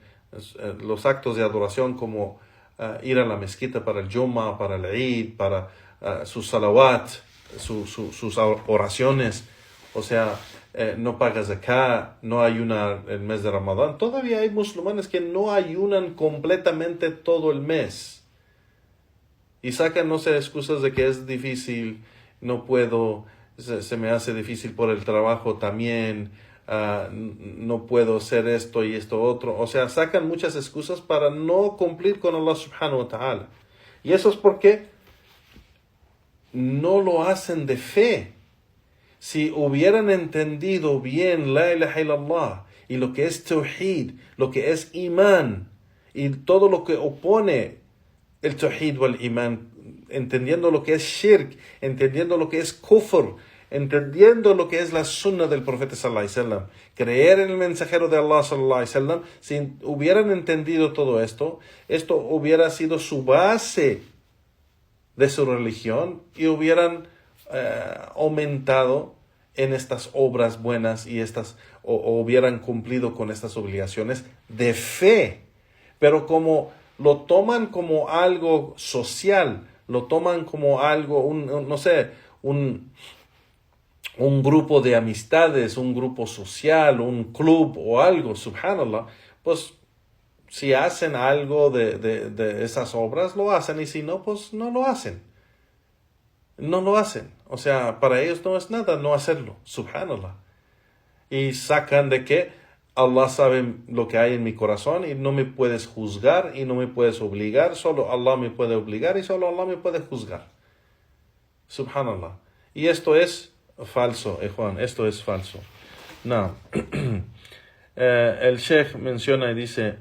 los actos de adoración como ir a la mezquita para el Jummah, para el Eid, para sus salawat, sus oraciones, o sea, no paga zakat, no ayuna el mes de Ramadán. Todavía hay musulmanes que no ayunan completamente todo el mes y sacan, excusas de que es difícil, no puedo, se me hace difícil por el trabajo también, no puedo hacer esto y esto otro. O sea, sacan muchas excusas para no cumplir con Allah subhanahu wa ta'ala. Y eso es porque no lo hacen de fe. Si hubieran entendido bien la ilaha illallah y lo que es tawhid, lo que es imán y todo lo que opone el tawhid wal iman, entendiendo lo que es shirk, entendiendo lo que es kufr, entendiendo lo que es la sunna del profeta sallallahu alaihi wasallam, creer en el mensajero de Allah sallallahu alaihi wasallam. Si hubieran entendido todo esto hubiera sido su base de su religión y hubieran aumentado en estas obras buenas y o hubieran cumplido con estas obligaciones de fe. Pero como lo toman como algo social, lo toman como algo, un grupo de amistades, un grupo social, un club o algo, subhanallah, pues si hacen algo de esas obras, lo hacen, y si no, pues no lo hacen. No lo hacen. O sea, para ellos no es nada no hacerlo, subhanallah. Y sacan de que Allah sabe lo que hay en mi corazón y no me puedes juzgar y no me puedes obligar, solo Allah me puede obligar y solo Allah me puede juzgar. Subhanallah. Y esto es falso, Juan, esto es falso. No. El Sheikh menciona y dice,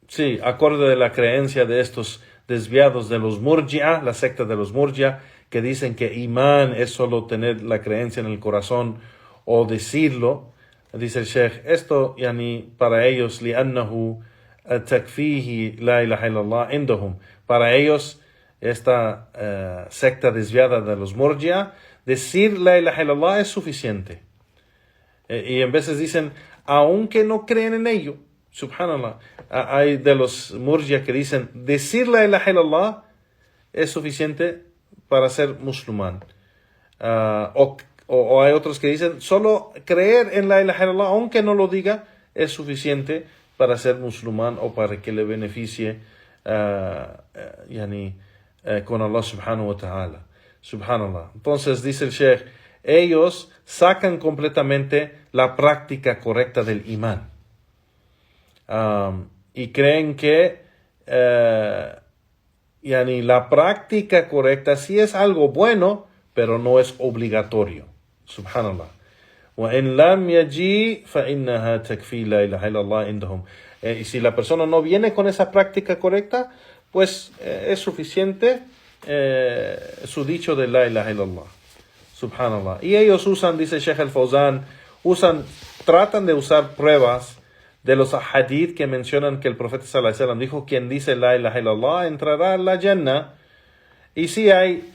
sí, acorde de la creencia de estos desviados de los Murji'a, la secta de los Murji'a, que dicen que imán es solo tener la creencia en el corazón o decirlo. Dice el Sheikh, esto para ellos, li'annahu takfihi la ilaha illallah indahum. Para ellos, esta secta desviada de los Murji'a, decir la ilaha illallah es suficiente. Y en veces dicen, aunque no creen en ello, subhanallah, hay de los Murji'a que dicen, decir la ilaha illallah es suficiente para ser musulmán. O hay otros que dicen, solo creer en la ilaha illallah, aunque no lo diga, es suficiente para ser musulmán o para que le beneficie con Allah subhanahu wa ta'ala. Subhanallah. Entonces dice el Sheikh, ellos sacan completamente la práctica correcta del imán. Y creen que la práctica correcta sí es algo bueno, pero no es obligatorio. Subhanallah. وَإِنْ لَمْ يَجِي فَإِنَّهَا تَكْفِي لَا إِلَهَ إِلَّا اللَّهِ عِنْدَهُمْ. Y si la persona no viene con esa práctica correcta, pues es suficiente su dicho de la ilaha illallah. Subhanallah. Y ellos usan, dice Sheikh al-Fawzan, tratan de usar pruebas de los hadith que mencionan que el profeta sallallahu alaihi wasallam dijo, quien dice la ilaha illallah entrará a la Jannah. Y sí hay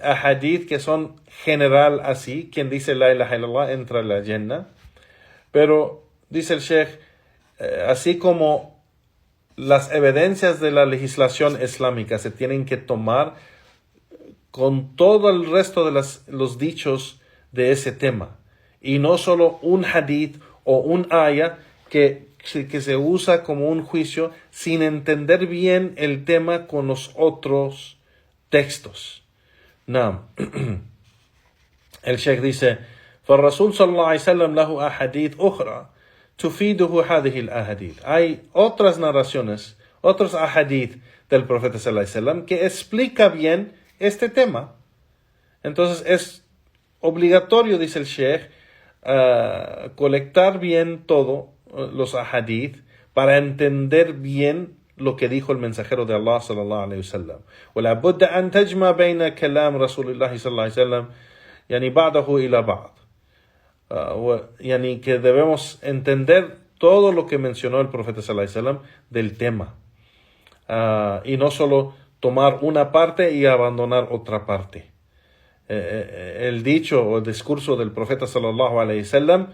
hadith que son general así, quien dice la ilaha illallah entra a la Jannah. Pero dice el Sheikh, así como las evidencias de la legislación islámica se tienen que tomar con todo el resto de los dichos de ese tema, y no solo un hadith o un ayah que se usa como un juicio sin entender bien el tema con los otros textos. No. El Sheikh dice, فالرسول صلى الله عليه وسلم له أحاديث أخرى تفيده هذه الأحاديث. Hay otras narraciones, otros ahadith del profeta sallallahu alaihi wasallam que explica bien este tema. Entonces es obligatorio, dice el Sheikh, colectar bien todos los ahadith para entender bien lo que dijo el mensajero de Allah sallallahu alaihi wasallam. ولا بد أن تجمع بين كلام رسول الله صلى الله عليه وسلم بعضه إلى بعض. Que debemos entender todo lo que mencionó el profeta sallallahu alaihi wasallam del tema, y no solo tomar una parte y abandonar otra parte. El dicho o el discurso del profeta sallallahu alaihi wasallam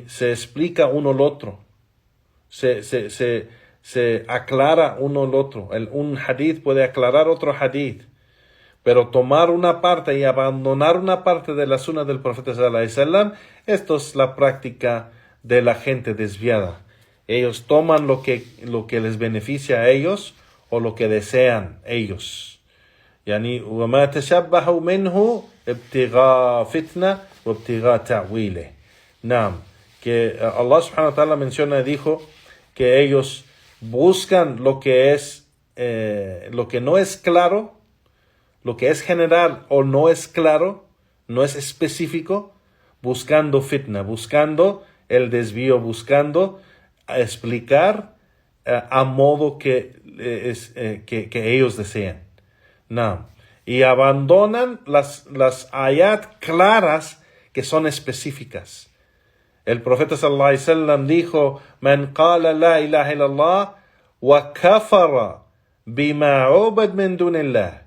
se explica uno al otro, se aclara uno al otro. Un hadith puede aclarar otro hadith, pero tomar una parte y abandonar una parte de la sunna del profeta sallallahu alaihi wasallam, esto es la práctica de la gente desviada. Ellos toman lo que les beneficia a ellos o lo que desean ellos. وما تشبهوا منه ابتغاء فتنة وابتغاء تأويله. Que Allah subhanahu wa ta'ala menciona y dijo que ellos buscan lo que no es claro, lo que es general o no es claro, no es específico, buscando fitna, buscando el desvío, buscando explicar a modo que ellos desean. No. Y abandonan las ayat claras que son específicas. El profeta sallallahu alaihi wasallam dijo: "Man qala la ilaha illallah wa kafara bima ubad min dunillah."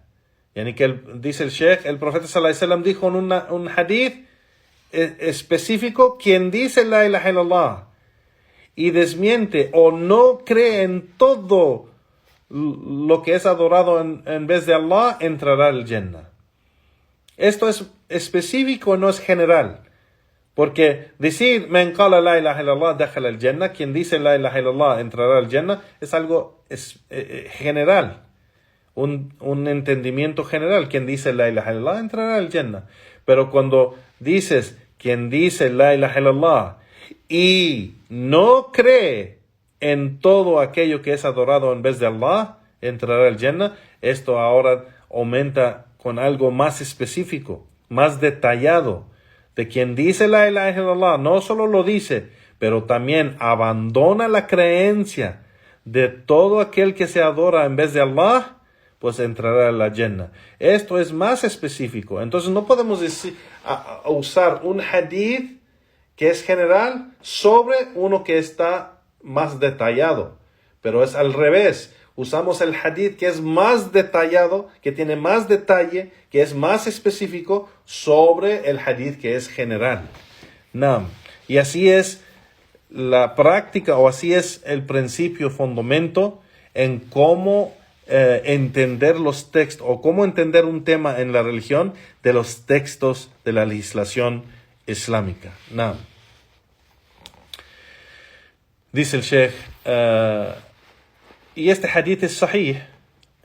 Yani que dice el Sheikh, el profeta sallallahu alaihi wasallam dijo en un hadith específico: quien dice la ilaha illallah y desmiente o no cree en todo lo que es adorado en vez de Allah, entrará al Jannah. Esto es específico, no es general. Porque decir, man qala la ilaha illallah dakhala al Jannah, quien dice la ilaha illallah entrará al Jannah, es algo general. Un entendimiento general. Quien dice la ilaha illallah entrará al Jannah. Pero cuando dices, quien dice la ilaha illallah y no cree en todo aquello que es adorado en vez de Allah, entrará al Jannah. Esto ahora aumenta con algo más específico, más detallado. De quien dice la ilaha illallah, no solo lo dice, pero también abandona la creencia de todo aquel que se adora en vez de Allah, pues entrará a la Jannah. Esto es más específico. Entonces no podemos usar un hadith que es general sobre uno que está más detallado. Pero es al revés. Usamos el hadith que es más detallado, que tiene más detalle, que es más específico sobre el hadith que es general. No. Y así es la práctica, o así es el principio, fundamento en cómo entender los textos, o cómo entender un tema en la religión de los textos de la legislación islámica. No. Dice el Sheikh, y este hadith es sahih.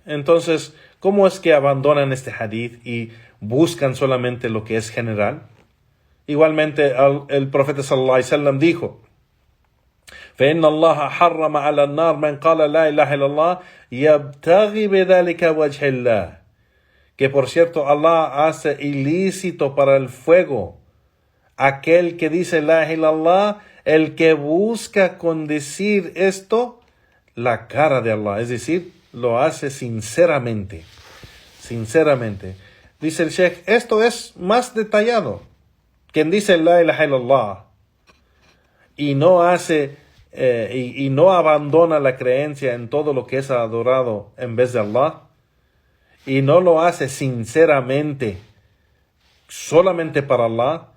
Entonces, ¿cómo es que abandonan este hadith y buscan solamente lo que es general? Igualmente, el profeta sallallahu alaihi wasallam dijo: فإن الله حرم على النار من قال لا إله إلا الله يبتغي بذلك وجه الله. Que por cierto, Allah hace ilícito para el fuego aquel que dice la ilaha illallah, el que busca con decir esto la cara de Allah, es decir, lo hace sinceramente. Sinceramente. Dice el Sheikh, esto es más detallado. Quien dice la ilaha illallah y no hace y no abandona la creencia en todo lo que es adorado en vez de Allah, y no lo hace sinceramente, solamente para Allah,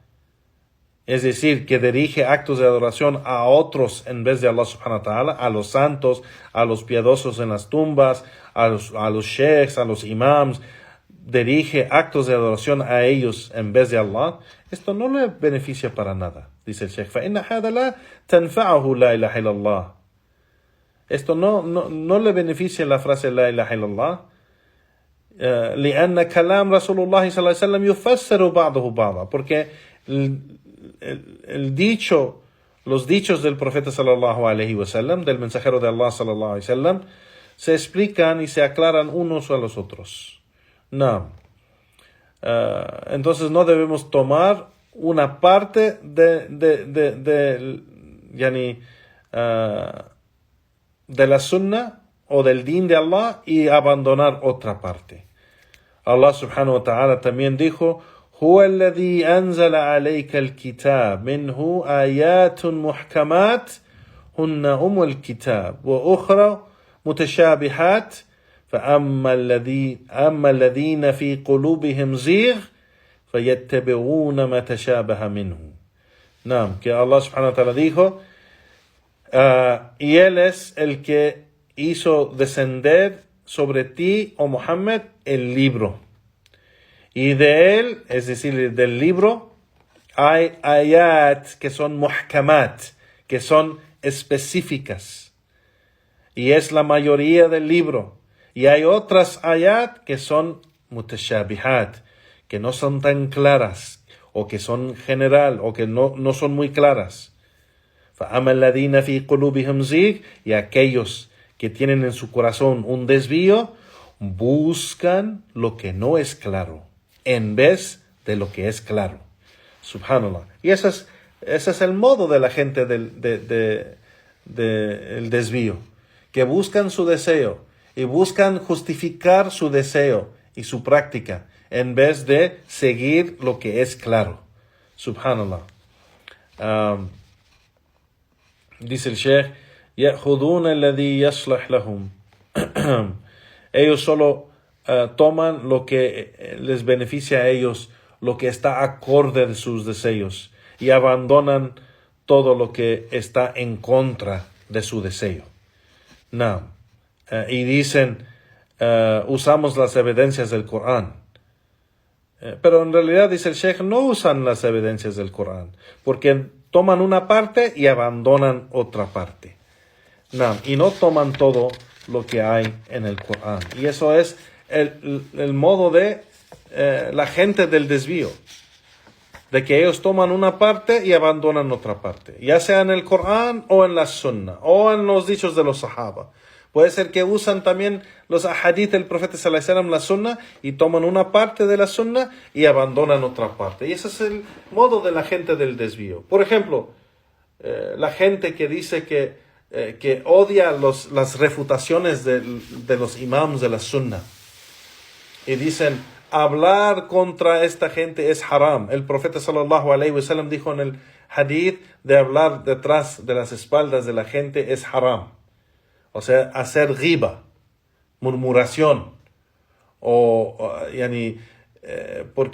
es decir, que dirige actos de adoración a otros en vez de Allah subhanahu wa ta'ala, a los santos, a los piadosos en las tumbas, a los sheikhs, a los imams, dirige actos de adoración a ellos en vez de Allah, esto no le beneficia para nada, dice el Sheikh. فَإِنَّ هَذَا لَا تَنْفَعُهُ لَا إِلَهَ إِلَّا اللَّهِ. Esto no le beneficia la frase la ilaha illallah, لأن كلام رسول الله صلى الله عليه وسلم يفسر بعضه بعضا, porque los dichos del profeta sallallahu alaihi wasallam, del mensajero de Allah sallallahu alaihi wasallam, se explican y se aclaran unos a los otros. No. Entonces no debemos tomar una parte de la sunnah o del din de Allah y abandonar otra parte. Allah subhanahu wa ta'ala también dijo: هو الذي أنزل عليك الكتاب منه آيات محكمات هن أم الكتاب وأخرى متشابهات فأما الذين في قلوبهم زيغ فيتبعون ما تشابه منه. نعم, que Allah subhanahu wa ta'ala dijo, y Él es el que hizo descender sobre ti, oh Muhammad, el libro. Y de él, es decir, del libro, hay ayat que son muhkamat, que son específicas. Y es la mayoría del libro. Y hay otras ayat que son mutashabihat, que no son tan claras, o que son general, o que no son muy claras. فَأَمَا الَّذِينَ فِي قُلُوبِهِمْ زِيغٌ, y aquellos que tienen en su corazón un desvío, buscan lo que no es claro, en vez de lo que es claro. Subhanallah. Y ese es el modo de la gente del desvío, que buscan su deseo y buscan justificar su deseo y su práctica en vez de seguir lo que es claro. Subhanallah. Dice el Sheikh, يَأْخُذُونَ الَّذِي يَصْلَحْ لَهُمْ. Ellos solo toman lo que les beneficia a ellos, lo que está acorde de sus deseos, y abandonan todo lo que está en contra de su deseo. No. Y dicen, usamos las evidencias del Corán. Pero en realidad, dice el Sheikh, no usan las evidencias del Corán, porque toman una parte y abandonan otra parte. No, y no toman todo lo que hay en el Corán. Y eso es el modo de la gente del desvío, de que ellos toman una parte y abandonan otra parte, ya sea en el Corán o en la Sunna o en los dichos de los Sahaba. Puede ser que usan también los ahadith del profeta sallallahu alaihi wasallam, la Sunna, y toman una parte de la Sunna y abandonan otra parte. Y ese es el modo de la gente del desvío. Por ejemplo, la gente que dice que odia las refutaciones de los imams de la Sunna, y dicen, hablar contra esta gente es haram. El profeta sallallahu alaihi wasallam dijo en el hadith, de hablar detrás de las espaldas de la gente es haram. O sea, hacer ghiba, murmuración. Porque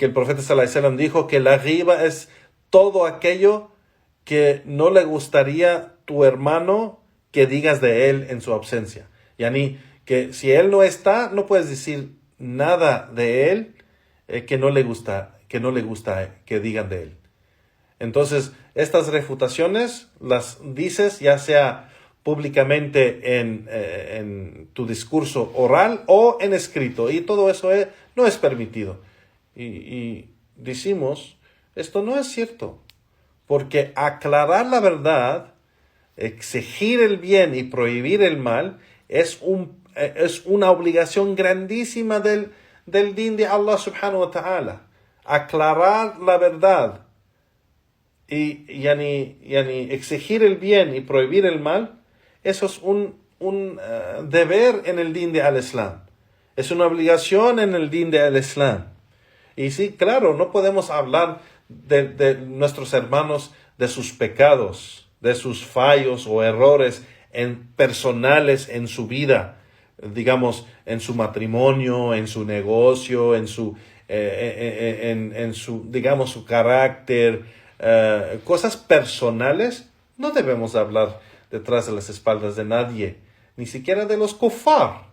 el profeta sallallahu alaihi wasallam dijo que la ghiba es todo aquello que no le gustaría tu hermano que digas de él en su ausencia. Que si él no está, no puedes decir nada de él que no le gusta que digan de él. Entonces, estas refutaciones las dices ya sea públicamente en tu discurso oral o en escrito, y todo eso no es permitido. Y decimos, esto no es cierto, porque aclarar la verdad, exigir el bien y prohibir el mal es una obligación grandísima del din de Allah subhanahu wa ta'ala. Aclarar la verdad y exigir el bien y prohibir el mal, eso es un deber en el din de al-Islam. Es una obligación en el din de al-Islam. Y sí, claro, no podemos hablar de nuestros hermanos, de sus pecados, de sus fallos o errores personales en su vida, digamos, en su matrimonio, en su negocio, en su digamos, su carácter, cosas personales. No debemos hablar detrás de las espaldas de nadie, ni siquiera de los kufar,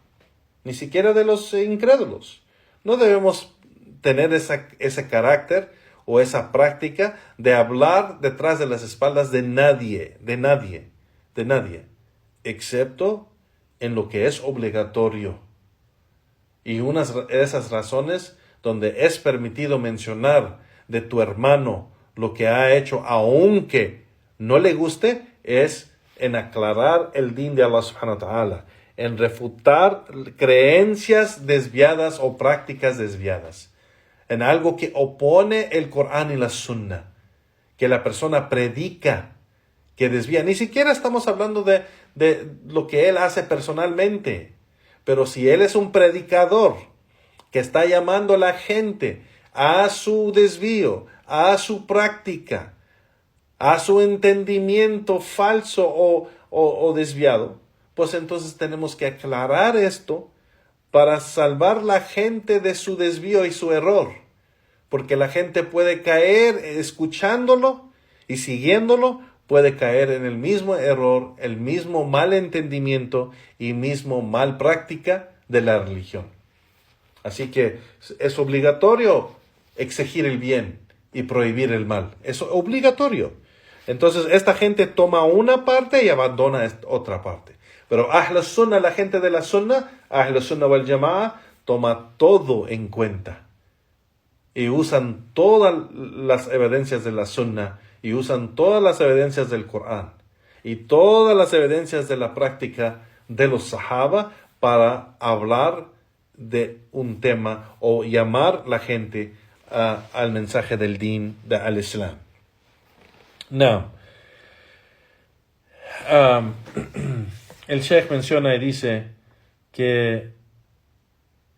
ni siquiera de los incrédulos. No debemos tener ese carácter o esa práctica de hablar detrás de las espaldas de nadie, excepto en lo que es obligatorio. Y una de esas razones donde es permitido mencionar de tu hermano lo que ha hecho, aunque no le guste, es en aclarar el din de Allah subhanahu wa ta'ala, en refutar creencias desviadas o prácticas desviadas, en algo que opone el Corán y la Sunna, que la persona predica, que desvía. Ni siquiera estamos hablando de lo que él hace personalmente, pero si él es un predicador que está llamando a la gente a su desvío, a su práctica, a su entendimiento falso o desviado, pues entonces tenemos que aclarar esto para salvar la gente de su desvío y su error, porque la gente puede caer escuchándolo y siguiéndolo, puede caer en el mismo error, el mismo mal entendimiento y mismo mal práctica de la religión. Así que es obligatorio exigir el bien y prohibir el mal. Es obligatorio. Entonces esta gente toma una parte y abandona otra parte. Pero Ahl Sunnah, la gente de la Sunnah, Ahl Sunnah wal Jama'a, toma todo en cuenta. Y usan todas las evidencias de la Sunnah, y usan todas las evidencias del Corán, y todas las evidencias de la práctica de los Sahaba para hablar de un tema o llamar a la gente al mensaje del din, al Islam. Now, el Sheikh menciona y dice que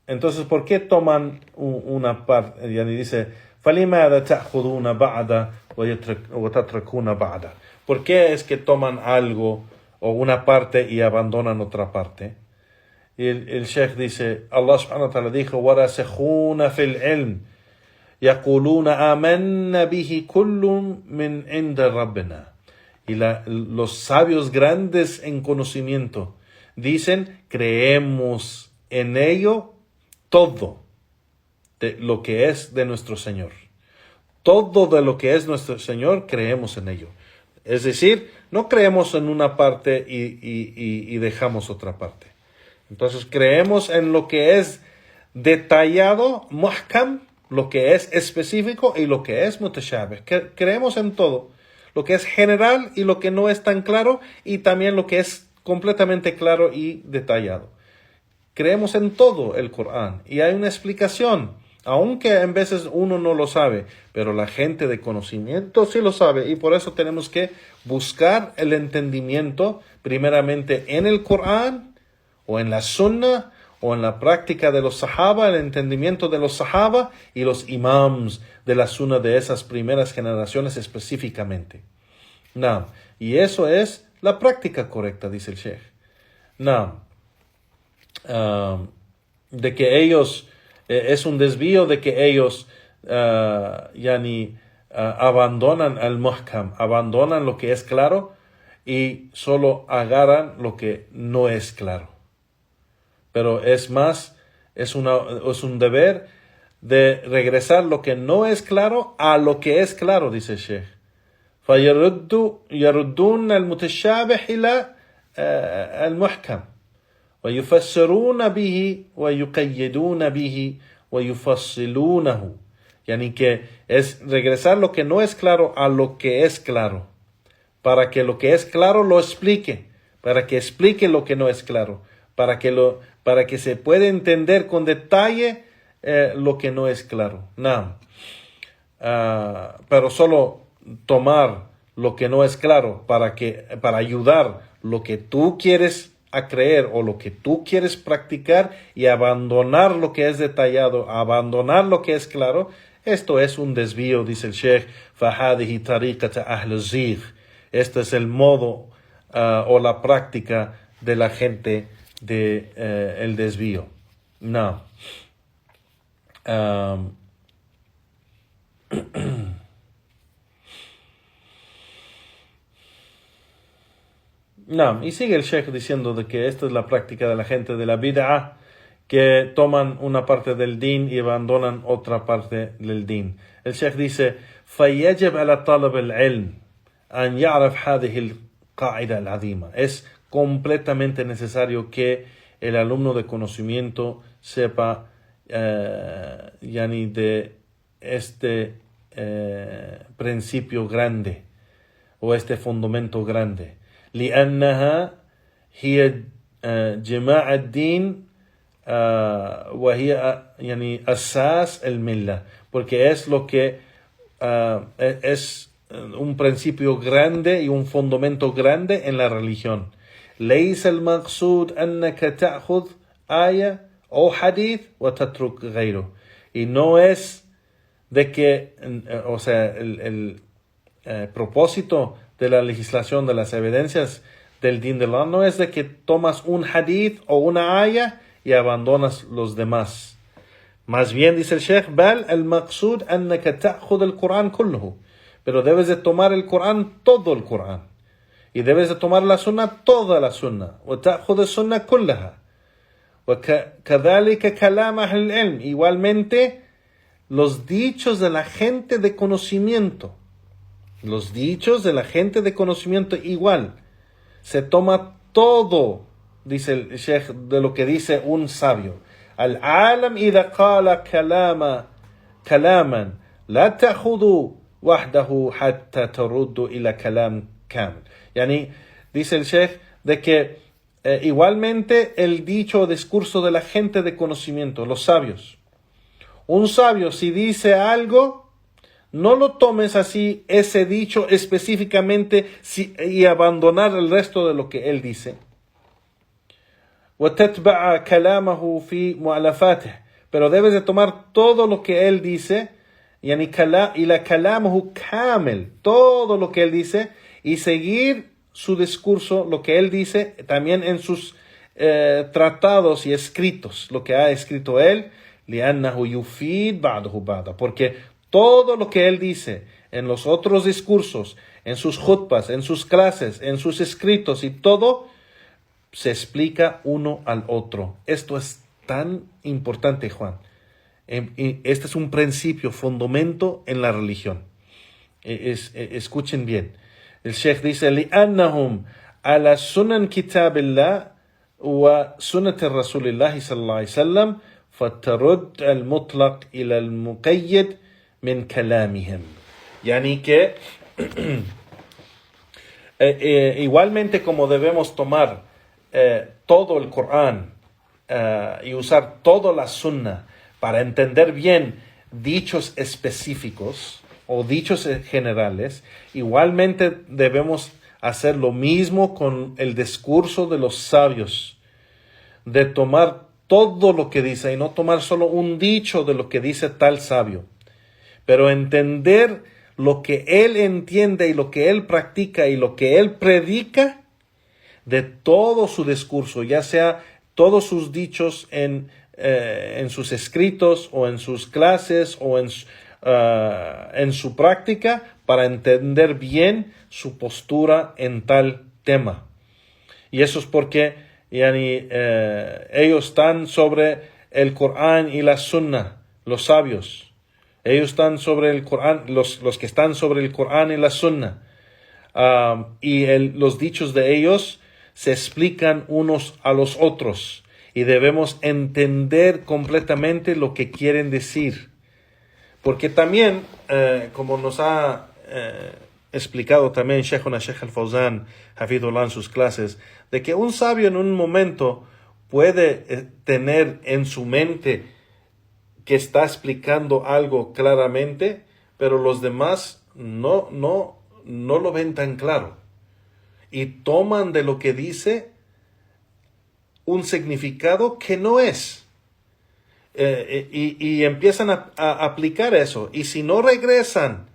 entonces, ¿por qué toman una parte? Y dice, فَلِمَاذَا تَأْخُذُونَ بَعْدَ وَتَتْرَكُونَ بَعْدَ. ¿Por qué es que toman algo o una parte y abandonan otra parte? Y el Sheikh dice, Allah subhanahu wa ta'ala dijo, وَرَسِخُونَ فِي الْعِلْمِ يَقُولُونَ آمَنَّ بِهِ كُلٌّ مِّنْ عِنْدَ رَبِّنَا. Y los sabios grandes en conocimiento dicen, creemos en ello todo de lo que es de nuestro Señor. Todo de lo que es nuestro Señor, creemos en ello. Es decir, no creemos en una parte y dejamos otra parte. Entonces, creemos en lo que es detallado, muhkam, lo que es específico y lo que es mutashabih. Creemos en todo. Lo que es general y lo que no es tan claro, y también lo que es completamente claro y detallado. Creemos en todo el Corán y hay una explicación, aunque en veces uno no lo sabe, pero la gente de conocimiento sí lo sabe, y por eso tenemos que buscar el entendimiento primeramente en el Corán o en la Sunna o en la práctica de los Sahaba, el entendimiento de los Sahaba y los imams de la Sunna de esas primeras generaciones específicamente. No, y eso es la práctica correcta, dice el Sheikh. No. De que ellos es un desvío, de que ellos abandonan al muhkam, abandonan lo que es claro y solo agarran lo que no es claro. Pero es más, es un deber de regresar lo que no es claro a lo que es claro, dice el Sheikh. فَيَرُدُّونَ الْمُتَشَابِهِ إِلَى الْمُحْكَمِ ويفسرون به ويقيدون به ويفصلونه. Yani que es regresar lo que no es claro a lo que es claro, para que lo que es claro lo explique, para que explique lo que no es claro, para que se pueda entender con detalle lo que no es claro. No. Pero solo tomar lo que no es claro para ayudar lo que tú quieres a creer o lo que tú quieres practicar y abandonar lo que es detallado, abandonar lo que es claro, esto es un desvío, dice el Sheikh. فَهَذِهِ طَرِيقَةَ أَهْلِ الزِّيغِ. Este es el modo o la práctica de la gente de el desvío. No. No, y sigue el Sheikh diciendo de que esta es la práctica de la gente de la bid'ah, que toman una parte del din y abandonan otra parte del din. El Sheikh dice, فَيَجِبْ عَلَى طَلَبِ الْعِلْمِ أَنْ يَعْرَفْ هَذِهِ الْقَاعِدَةَ الْعَظِيمَةَ. Es completamente necesario que el alumno de conocimiento sepa de este principio grande o este fundamento grande. لأنها هي جماع الدين وهي أساس الملة, porque es lo que es un principio grande y un fundamento grande en la religión. ليس المقصود أنك تأخذ آية أو حديث وتترك غيره. Y no es de que, o sea, el propósito de la legislación, de las evidencias del din de Allah, no es de que tomas un hadith o una aya y abandonas los demás. Más bien, dice el Sheikh, بل المقصود أنك تأخذ القرآن كله. Pero debes de tomar el Corán, todo el Corán. Y debes de tomar la Sunna, toda la Sunna. وتأخذ السنة كلها. وكذلك كلام أهل العلم. Igualmente, los dichos de la gente de conocimiento. Los dichos de la gente de conocimiento igual. Se toma todo, dice el Sheikh, de lo que dice un sabio. Al-alam idha qala kalaman la ta'khudu wahdahu hatta taruddu ila kalam kamil. Yani, dice el Sheikh, de que igualmente el dicho o discurso de la gente de conocimiento, los sabios. un sabio si dice algo, no lo tomes así, ese dicho específicamente, y abandonar el resto de lo que él dice. وَتَتْبَعَ كَلَامَهُ فِي مُعْلَفَاتِهِ. Pero debes de tomar todo lo que él dice, يعني إلى كلامه كامل, todo lo que él dice, y seguir su discurso, lo que él dice, también en sus tratados y escritos, lo que ha escrito él, لأنه يفيد بعضه بعضا, porque todo lo que él dice en los otros discursos, en sus khutbas, en sus clases, en sus escritos y todo, se explica uno al otro. Esto es tan importante, Juan. Este es un principio, fundamento en la religión. Escuchen bien. El Sheikh dice, لأنهم على سنن كتاب الله وسنة رسول الله صلى الله عليه وسلم فترد المطلق إلى المقيد من كلامهم. Yani que igualmente como debemos tomar todo el Corán y usar toda la Sunna para entender bien dichos específicos o dichos generales, igualmente debemos hacer lo mismo con el discurso de los sabios, de tomar todo lo que dice y no tomar solo un dicho de lo que dice tal sabio, pero entender lo que él entiende y lo que él practica y lo que él predica de todo su discurso, ya sea todos sus dichos en sus escritos o en sus clases o en su práctica, para entender bien su postura en tal tema. Y eso es porque ellos están sobre el Corán y la Sunna, los sabios. Ellos están sobre el Corán, los que están sobre el Corán y la Sunna. Y los dichos de ellos se explican unos a los otros. Y debemos entender completamente lo que quieren decir. Porque también, como nos ha explicado también Sheikh al-Fawzan, Hafidullah, en sus clases, de que un sabio en un momento puede tener en su mente que está explicando algo claramente, pero los demás no lo ven tan claro. Y toman de lo que dice un significado que no es. Y empiezan a aplicar eso. Y si no regresan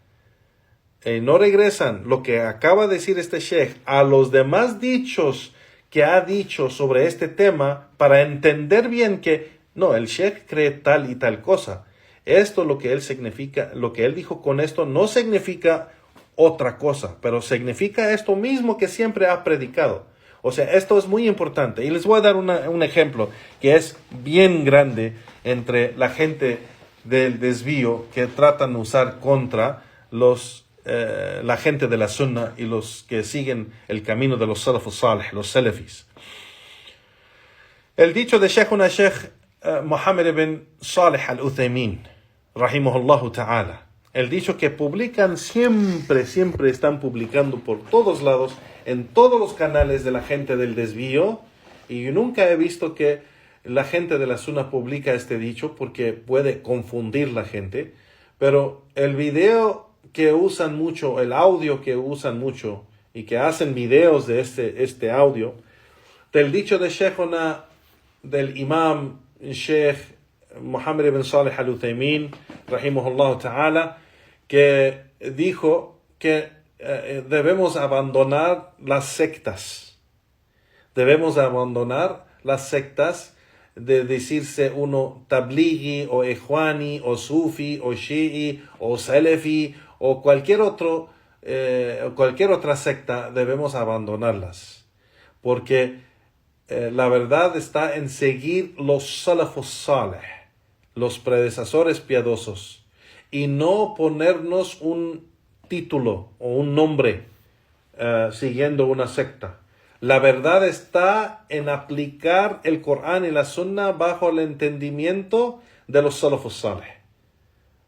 lo que acaba de decir este sheikh a los demás dichos que ha dicho sobre este tema, para entender bien que no, el sheikh cree tal y tal cosa. Esto lo que él significa, lo que él dijo con esto no significa otra cosa, pero significa esto mismo que siempre ha predicado. O sea, esto es muy importante. Y les voy a dar un ejemplo que es bien grande entre la gente del desvío que tratan de usar contra la gente de la Sunna y los que siguen el camino de los Salafus Salih, los Salafis. El dicho de Sheikh Muhammad ibn Salih al-Uthaymin, rahimahullah ta'ala. El dicho que publican siempre están publicando por todos lados, en todos los canales de la gente del desvío, y yo nunca he visto que la gente de la Sunna publica este dicho porque puede confundir la gente, pero el video que usan mucho, el audio que usan mucho y que hacen videos de este audio, del dicho de Sheikhuna, del imam Sheikh Muhammad ibn Salih al-Uthaymin, rahimahullah ta'ala, que dijo que debemos abandonar las sectas. Debemos abandonar las sectas de decirse uno tablighi o ikhwani o sufi o shi'i o salafi o cualquier otra secta. Debemos abandonarlas. Porque la verdad está en seguir los salafus salih, los predecesores piadosos, y no ponernos un título o un nombre siguiendo una secta. La verdad está en aplicar el Corán y la Sunna bajo el entendimiento de los salafus salih.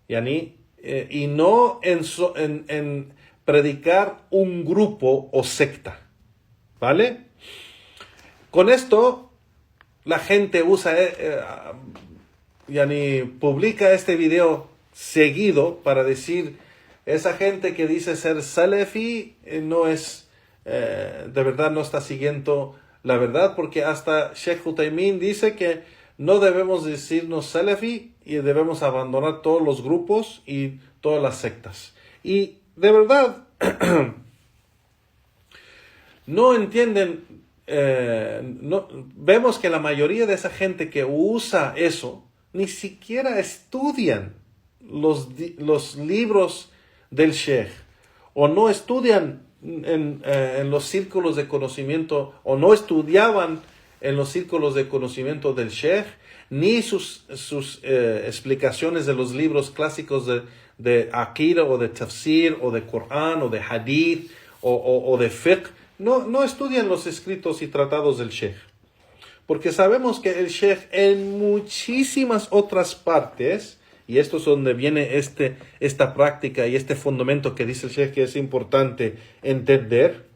Y no en predicar un grupo o secta. ¿Vale? Con esto, la gente usa publica este video seguido para decir, esa gente que dice ser salafi no es, de verdad no está siguiendo la verdad, porque hasta Sheikh Uthaymeen dice que no debemos decirnos salafi y debemos abandonar todos los grupos y todas las sectas. Y de verdad, no entienden, vemos que la mayoría de esa gente que usa eso, ni siquiera estudian los libros del Sheikh, o no estudian en los círculos de conocimiento, o no estudiaban en los círculos de conocimiento del Sheikh, ni sus explicaciones de los libros clásicos de Aqida, o de Tafsir, o de Corán, o de Hadith, o de Fiqh. No estudian los escritos y tratados del Sheikh. Porque sabemos que el Sheikh en muchísimas otras partes, y esto es donde viene esta práctica y este fundamento que dice el Sheikh que es importante entender.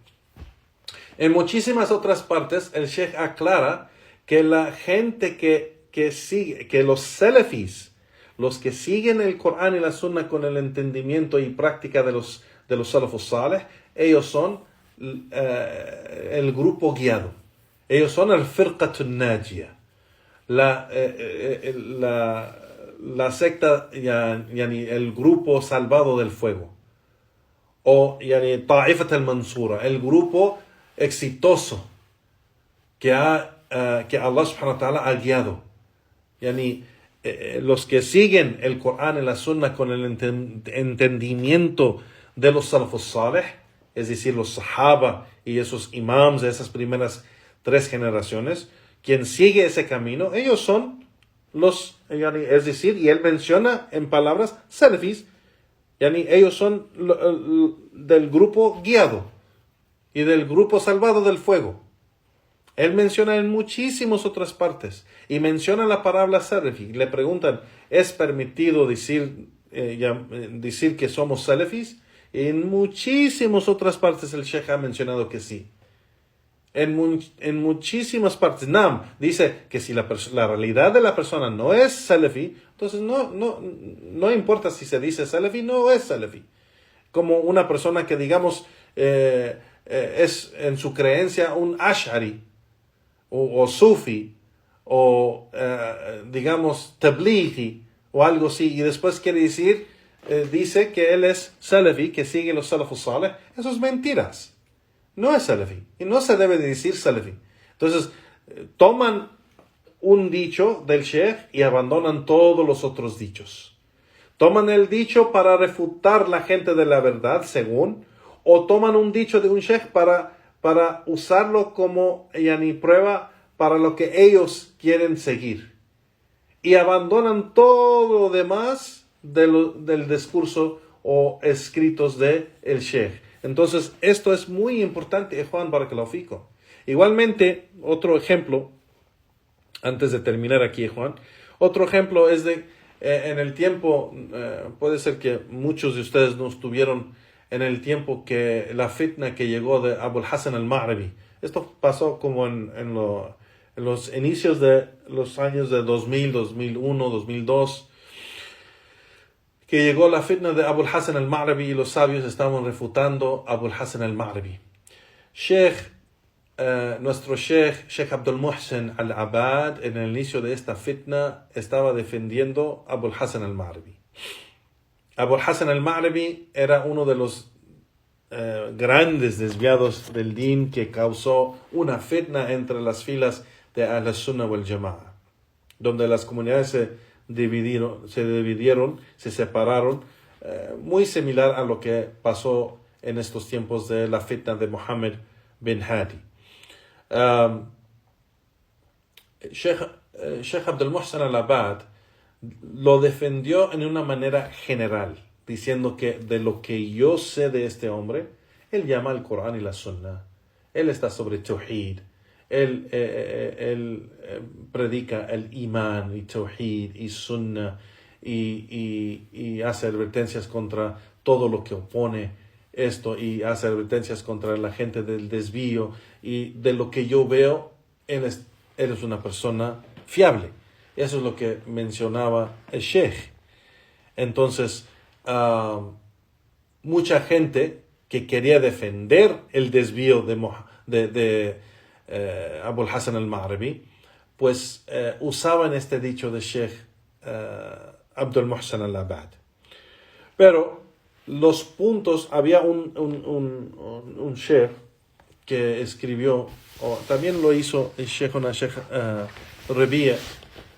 En muchísimas otras partes el Sheikh aclara que la gente que sigue, que los salafis, los que siguen el Corán y la Sunna con el entendimiento y práctica de los salafus salih, ellos son el grupo guiado. Ellos son el firqatun najiyah, la secta, el grupo salvado del fuego, o ta'ifat al-mansura, el grupo exitoso que Allah subhanahu wa ta'ala ha guiado. Los que siguen el Corán y la Sunna con el entendimiento de los salafus salih, es decir, los sahaba y esos imams de esas primeras 3 generaciones, quien sigue ese camino, ellos son es decir, y él menciona en palabras salafis, ellos son del grupo guiado y del grupo salvado del fuego. Él menciona en muchísimas otras partes y menciona la palabra salafi. Le preguntan, ¿es permitido decir que somos salafis? En muchísimas otras partes el Sheikh ha mencionado que sí. En muchísimas partes. Nam dice que si la realidad de la persona no es salafi, entonces no importa si se dice salafi, no es salafi. Como una persona que digamos es en su creencia un ash'ari o sufi o digamos tablighi o algo así, y después dice que él es salafi, que sigue los salafus salih. Eso es mentiras. No es salafi. Y no se debe de decir salafi. Entonces, toman un dicho del Sheikh y abandonan todos los otros dichos. Toman el dicho para refutar la gente de la verdad, según, o toman un dicho de un Sheikh para usarlo como prueba para lo que ellos quieren seguir. Y abandonan todo lo demás del discurso o escritos de el Sheikh. Entonces, esto es muy importante, Juan Barakallahu Fikum. Igualmente, otro ejemplo, antes de terminar aquí, Juan, otro ejemplo es en el tiempo, puede ser que muchos de ustedes no estuvieron en el tiempo que la fitna que llegó de Abul Hasan al-Ma'ribi. Esto pasó como en los inicios de los años de 2000, 2001, 2002, que llegó la fitna de Abul Hasan al-Ma'ribi y los sabios estaban refutando a Abul Hasan al-Ma'ribi. Nuestro Sheikh Abdul Muhsin al-Abad, en el inicio de esta fitna, estaba defendiendo a Abul Hasan al-Ma'ribi. Abul Hasan al-Ma'ribi era uno de los grandes desviados del din que causó una fitna entre las filas de Ahl-Sunnah wal Jama'a, donde las comunidades se separaron, muy similar a lo que pasó en estos tiempos de la fitna de Muhammad bin Hadi. Sheikh Abdul Muhsin al-Abad lo defendió en una manera general, diciendo que de lo que yo sé de este hombre, él llama al Corán y la Sunna, él está sobre Tawhid, él predica el Iman y Tawhid y Sunna y hace advertencias contra todo lo que opone esto y hace advertencias contra la gente del desvío, y de lo que yo veo, él es una persona fiable. Eso es lo que mencionaba el Sheikh. Entonces, mucha gente que quería defender el desvío de Abul Hasan al-Ma'ribi, pues usaban este dicho de Sheikh Abdul Muhsin al-Abbad. Pero los puntos, había un Sheikh que escribió, o también lo hizo el Sheikh Rabi'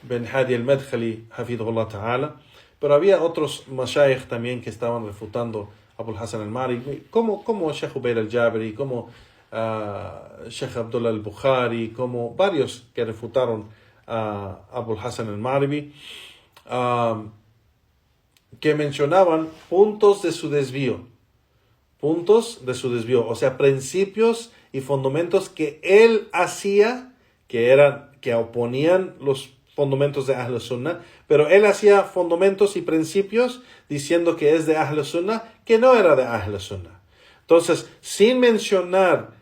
bin Hadi al-Madkhali, hafidhullah ta'ala, pero había otros mashayikh también que estaban refutando a Abul Hasan al-Ma'ribi, como Sheikh Ubayr al-Jabri, como Sheikh Abdullah al-Bukhari, como varios que refutaron a Abul Hasan al-Ma'ribi, que mencionaban puntos de su desvío, o sea, principios y fundamentos que él hacía, que oponían los fundamentos de Ahl Sunnah, pero él hacía fundamentos y principios diciendo que es de Ahl Sunnah, que no era de Ahl Sunnah. Entonces, sin mencionar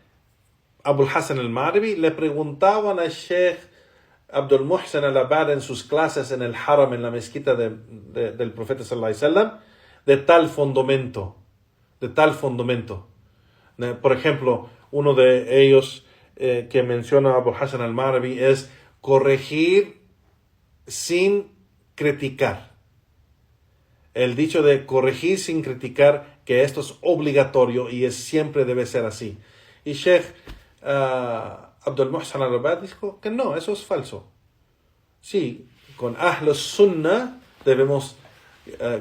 Abul Hasan al-Ma'ribi, le preguntaban al Sheikh Abdul Muhsin al-Abbad en sus clases en el Haram, en la mezquita del profeta sallallahu alaihi wasallam, de tal fundamento. Por ejemplo, uno de ellos que menciona Abul Hasan al-Ma'ribi es corregir sin criticar. El dicho de corregir sin criticar, que esto es obligatorio y siempre debe ser así. Y Sheikh Abdul Muhsin al-Abbad dijo que no, eso es falso. Sí, con Ahl Sunnah debemos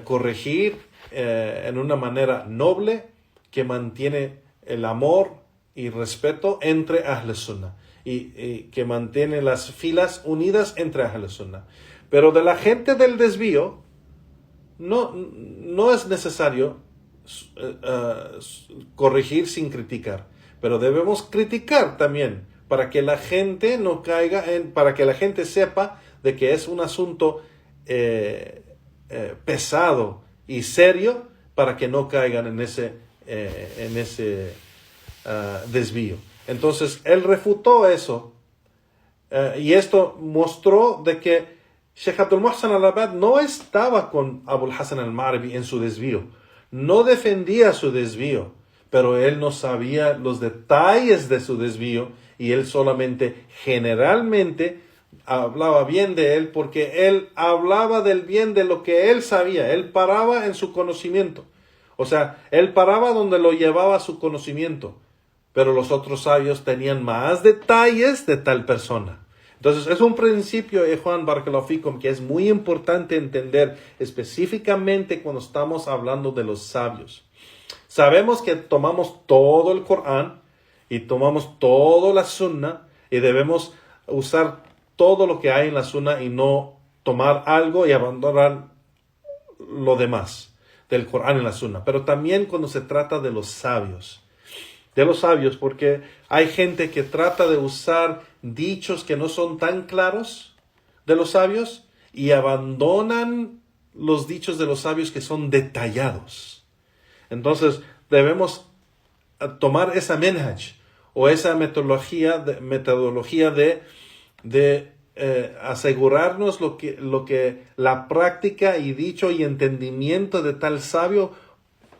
corregir en una manera noble que mantiene el amor y respeto entre Ahl Sunnah y que mantiene las filas unidas entre Ahl Sunnah. Pero de la gente del desvío no es necesario corregir sin criticar, pero debemos criticar también para que la gente no caiga para que la gente sepa de que es un asunto pesado y serio, para que no caigan en ese desvío. Entonces él refutó eso, y esto mostró de que Sheikh Abdul Muhsin al-Abbad no estaba con Abul Hasan al-Ma'ribi en su desvío, no defendía su desvío, pero él no sabía los detalles de su desvío, y él solamente generalmente hablaba bien de él porque él hablaba del bien de lo que él sabía. Él paraba en su conocimiento, o sea, él paraba donde lo llevaba su conocimiento, pero los otros sabios tenían más detalles de tal persona. Entonces es un principio, Juan Barakallahu Fikum, que es muy importante entender específicamente cuando estamos hablando de los sabios. Sabemos que tomamos todo el Corán y tomamos toda la Sunnah, y debemos usar todo lo que hay en la Sunnah y no tomar algo y abandonar lo demás del Corán y la Sunnah. Pero también cuando se trata de los sabios, porque hay gente que trata de usar dichos que no son tan claros de los sabios y abandonan los dichos de los sabios que son detallados. Entonces debemos tomar esa manhaj o esa metodología de asegurarnos lo que la práctica y dicho y entendimiento de tal sabio,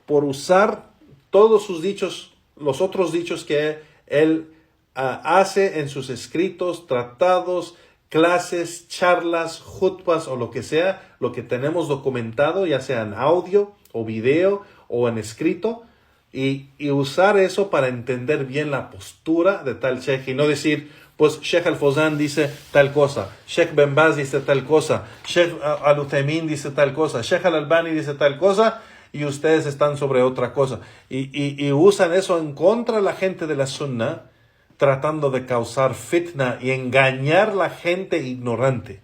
por usar todos sus dichos, los otros dichos que él hace en sus escritos, tratados, clases, charlas, jutbas o lo que sea, lo que tenemos documentado, ya sea en audio o video o en escrito, y usar eso para entender bien la postura de tal sheikh, y no decir, pues Sheikh Al-Fawzan dice tal cosa, Sheikh Ben Baz dice tal cosa, Sheikh Al-Uthaymin dice tal cosa, Sheikh Al-Albani dice tal cosa, y ustedes están sobre otra cosa. Y usan eso en contra de la gente de la Sunnah, tratando de causar fitna y engañar a la gente ignorante.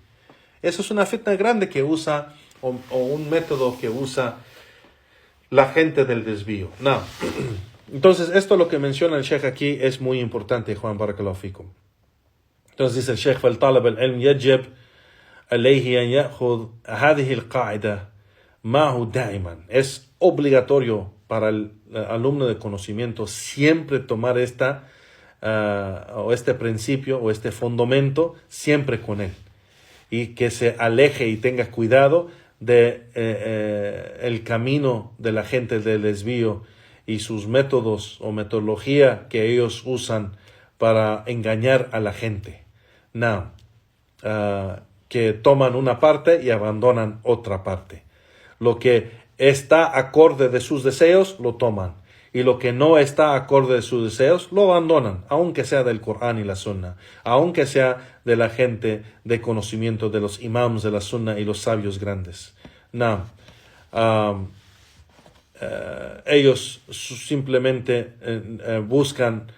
Eso es una fitna grande que usa, o un método que usa la gente del desvío. No. Entonces, esto lo que menciona el Sheikh aquí es muy importante, Juan Barakallahu Fikum. Entonces dice el Sheikh, فالطالب العلم يجب عليه أن يأخذ هذه القاعدة معه دائما. Es obligatorio para el alumno de conocimiento siempre tomar o este principio o este fundamento siempre con él. y que se aleje y tenga cuidado de el camino de la gente del desvío y sus métodos o metodología que ellos usan para engañar a la gente. Now, que toman una parte y abandonan otra parte. Lo que está acorde de sus deseos, lo toman. Y lo que no está acorde de sus deseos, lo abandonan, aunque sea del Corán y la Sunna, aunque sea de la gente de conocimiento de los imams de la Sunna y los sabios grandes. No. Ellos simplemente buscan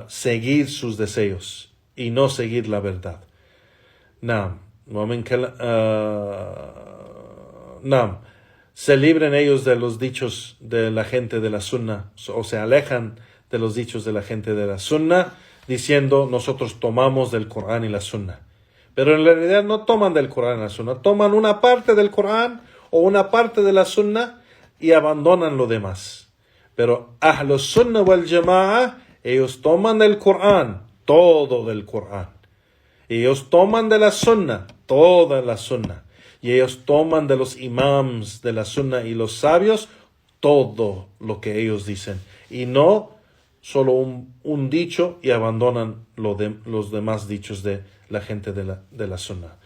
seguir sus deseos y no seguir la verdad. Se libren ellos de los dichos de la gente de la Sunna, o se alejan de los dichos de la gente de la Sunna, diciendo nosotros tomamos del Corán y la Sunna. Pero en realidad no toman del Corán y la Sunna, toman una parte del Corán o una parte de la Sunna y abandonan lo demás. Pero Ahlus Sunna wal Jama'a, ellos toman del Corán, todo del Corán. Ellos toman de la Sunna, toda la Sunna. Y ellos toman de los imams de la Sunna y los sabios todo lo que ellos dicen. Y no solo un dicho y abandonan los demás dichos de la gente de la Sunna.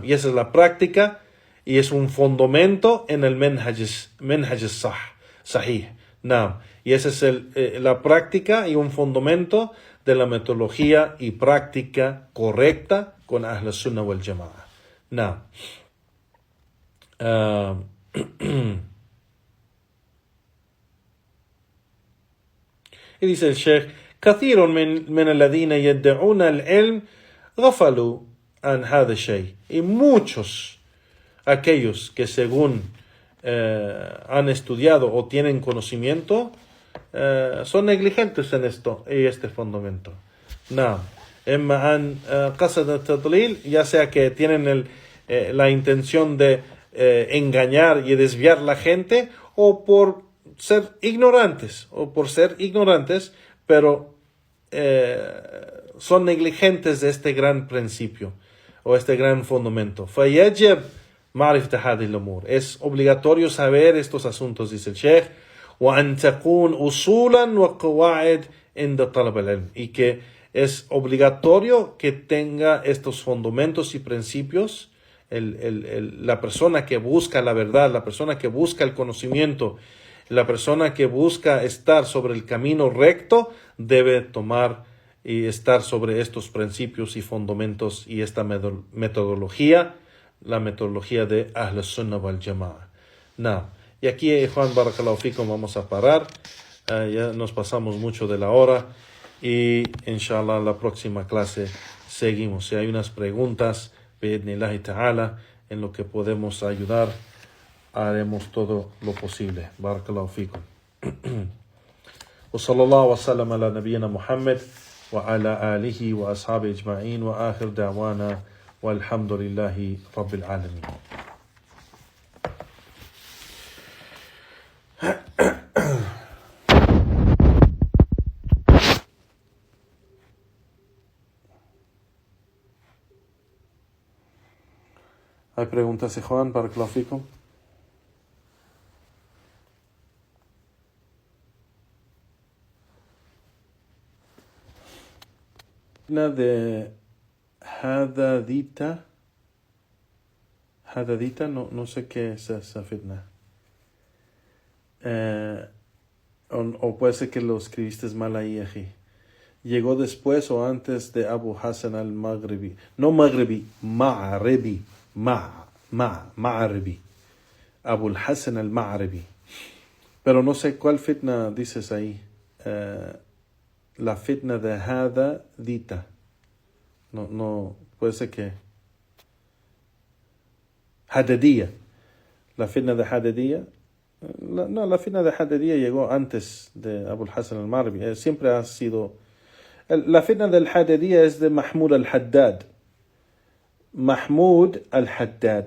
Y esa es la práctica y es un fundamento en el Manhaj Sahih. Y esa es la práctica y un fundamento de la metodología y práctica correcta con Ahl Sunnah wal Jama'a. Y dice el Sheikh: كثير من الذين يدعون العلم غفلوا عن هذا الشيء. Y muchos aquellos que según han estudiado o tienen conocimiento son negligentes en esto y este fundamento. إما عن قصد التضليل, ya sea que tienen la intención de engañar y desviar la gente, o por ser ignorantes, pero son negligentes de este gran principio o este gran fundamento. فيجب معرفة هذه الأمور. Es obligatorio saber estos asuntos, dice el Sheikh. وأن تكون أصولا وقواعد عند طلب العلم. Y que es obligatorio que tenga estos fundamentos y principios. La persona que busca la verdad, la persona que busca el conocimiento, la persona que busca estar sobre el camino recto, debe tomar y estar sobre estos principios y fundamentos y esta metodología, la metodología de Ahl Sunnah wal Jama'a. Y aquí, Juan Barakallahu Fikum, vamos a parar. Ya nos pasamos mucho de la hora y inshallah la próxima clase seguimos. Si hay unas preguntas, bi'idhnillahi ta'ala, en lo que podemos ayudar, haremos todo lo posible. Barakallahu fikum. Wa sallallahu wa sallam ala nabiyyina Muhammad wa ala alihi wa ashabi ajma'in wa akhir da'wana walhamdulillahi rabbil alamin. ¿Hay preguntas, Juan, para Clafico? De Hadadita, no sé qué es esa fitna. O puede ser que lo escribiste mal ahí, aquí. ¿Llegó después o antes de Abu Hassan al-Maghribi? No Maghribi, Ma'aribi. Ma'aribi. Abu Hassan al-Ma'aribi. Pero no sé cuál fitna dices ahí. La fitna de Hadadita. No, puede ser que Hadadiyya. La fitna de Hadadiyya. La fitna de Hadadiyya llegó antes de Abu Hassan al-Ma'aribi. Siempre ha sido. La fitna del Hadadiyya es de Mahmud al-Haddad. Mahmud al-Haddad,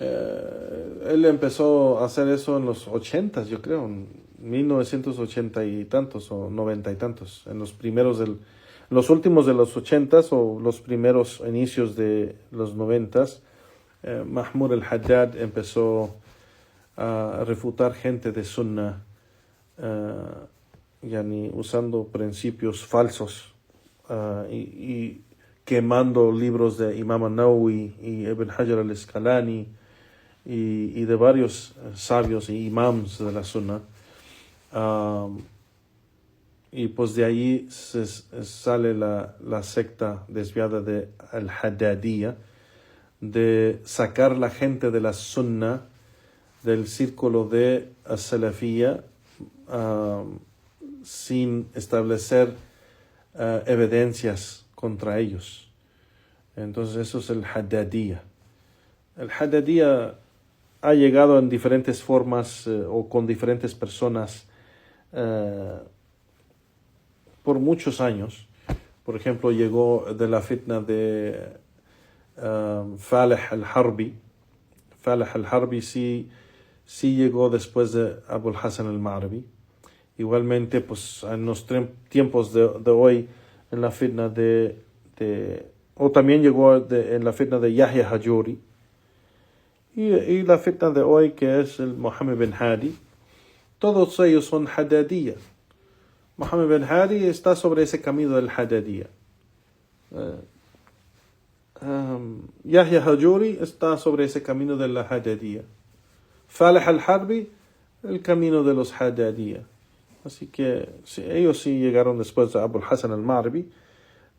él empezó a hacer eso en los 80s, yo creo, en 1980 y tantos o 90 y tantos, en los primeros los últimos de los 80s o los primeros inicios de los 90s, Mahmud al-Haddad empezó a refutar gente de Sunnah, usando principios falsos y quemando libros de Imam al-Nawawi y Ibn Hajar al-Asqalani y de varios sabios y imams de la Sunnah. Y pues de ahí sale la secta desviada de al-Haddadiyya, de sacar la gente de la Sunnah del círculo de Salafiyya sin establecer evidencias contra ellos. Entonces eso es el Haddadiyya. El Haddadiyya ha llegado en diferentes formas o con diferentes personas por muchos años. Por ejemplo, llegó de la fitna de Falih al-Harbi. Falih al-Harbi sí llegó después de Abu al-Hasan al-Ma'rabi. Igualmente, pues en los tiempos de hoy, en la fitna o también llegó en la fitna de Yahya Hajuri, y la fitna de hoy, que es el Muhammad bin Hadi. Todos ellos son Haddadiyya. Muhammad bin Hadi está sobre ese camino del Haddadiyya. Yahya Hajuri está sobre ese camino de la Haddadiyya. Falih al-Harbi, el camino de los Haddadiyya. Así que ellos sí llegaron después de Abu al-Hasan al-Ma'rabi.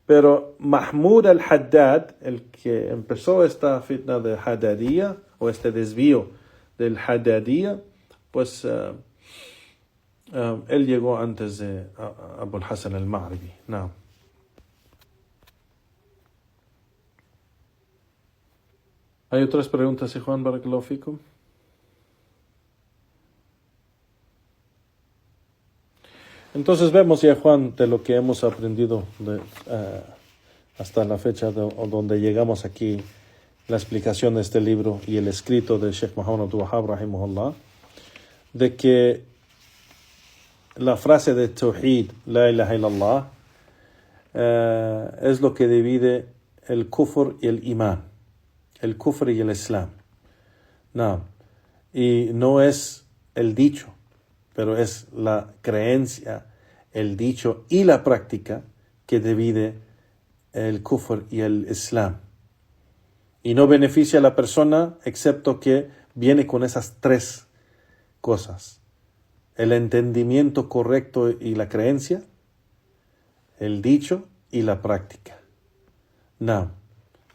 Pero Mahmud al-Haddad, el que empezó esta fitna de Haddadiyya, o este desvío del Haddadiyya, pues él llegó antes de Abu al-Hasan al-Ma'rabi. No. ¿Hay otras preguntas, Juan? Barakallahu fikum. Entonces vemos ya, Juan, de lo que hemos aprendido hasta la fecha donde llegamos aquí, la explicación de este libro y el escrito de Sheikh Muhammad Abdul Wahhab rahimahullah, de que la frase de Tawhid, La ilaha illallah, es lo que divide el kufr y el iman, el kufr y el islam. No, y no es el dicho, pero es la creencia, el dicho y la práctica que divide el kufr y el islam. Y no beneficia a la persona excepto que viene con esas tres cosas: el entendimiento correcto y la creencia, el dicho y la práctica. No.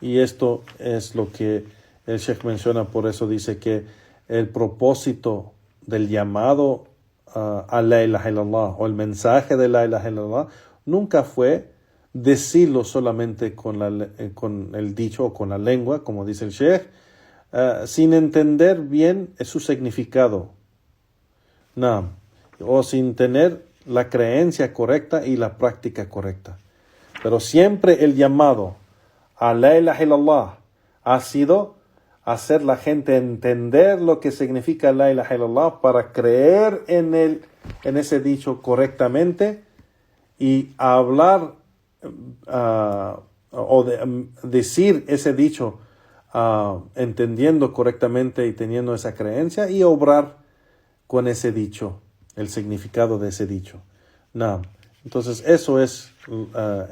Y esto es lo que el Sheikh menciona, por eso dice que el propósito del llamado a la ilaha illallah, o el mensaje de la ilaha illallah, nunca fue decirlo solamente con el dicho o con la lengua, como dice el Sheikh, sin entender bien su significado. No. O sin tener la creencia correcta y la práctica correcta. Pero siempre el llamado a la ilaha illallah ha sido hacer la gente entender lo que significa la ilaha illallah para creer en ese dicho correctamente y hablar decir ese dicho entendiendo correctamente y teniendo esa creencia, y obrar con ese dicho, el significado de ese dicho. No. Entonces eso es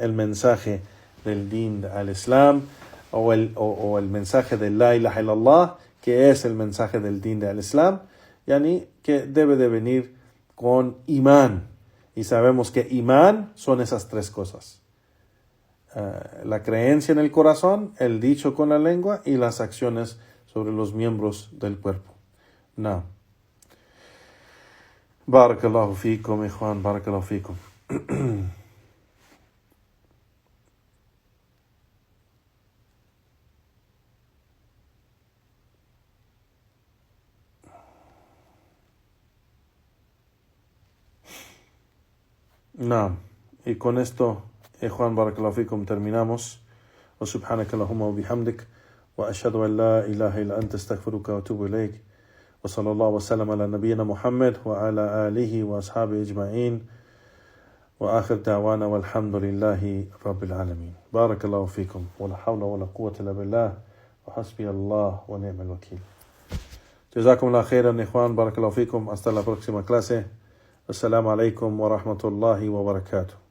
el mensaje del din al-Islam, o el mensaje de la ilaha illallah, que es el mensaje del din al-Islam, que debe de venir con imán. Y sabemos que imán son esas tres cosas: la creencia en el corazón, el dicho con la lengua y las acciones sobre los miembros del cuerpo. No. Barakallahu fikum, ikhwan, barakallahu fikum. No. Y con esto, Juan, barakallahu fikum, terminamos. Wa subhanaka Allahumma wa bihamdik, wa ashhadu an la ilaha illa anta astaghfiruka wa atubu ilayk. Wa sallallahu wa sallam ala nabiyyina Muhammad wa ala alihi wa ashabihi ajma'in. وآخر دعوانا والحمد لله رب العالمين. بارك الله فيكم ولا حول ولا قوة إلا بالله وحسبي الله ونعم الوكيل. جزاكم الله خيرا إخوان. بارك الله فيكم. Hasta la próxima clase. Assalamu alaikum wa rahmatullahi wa barakatuh.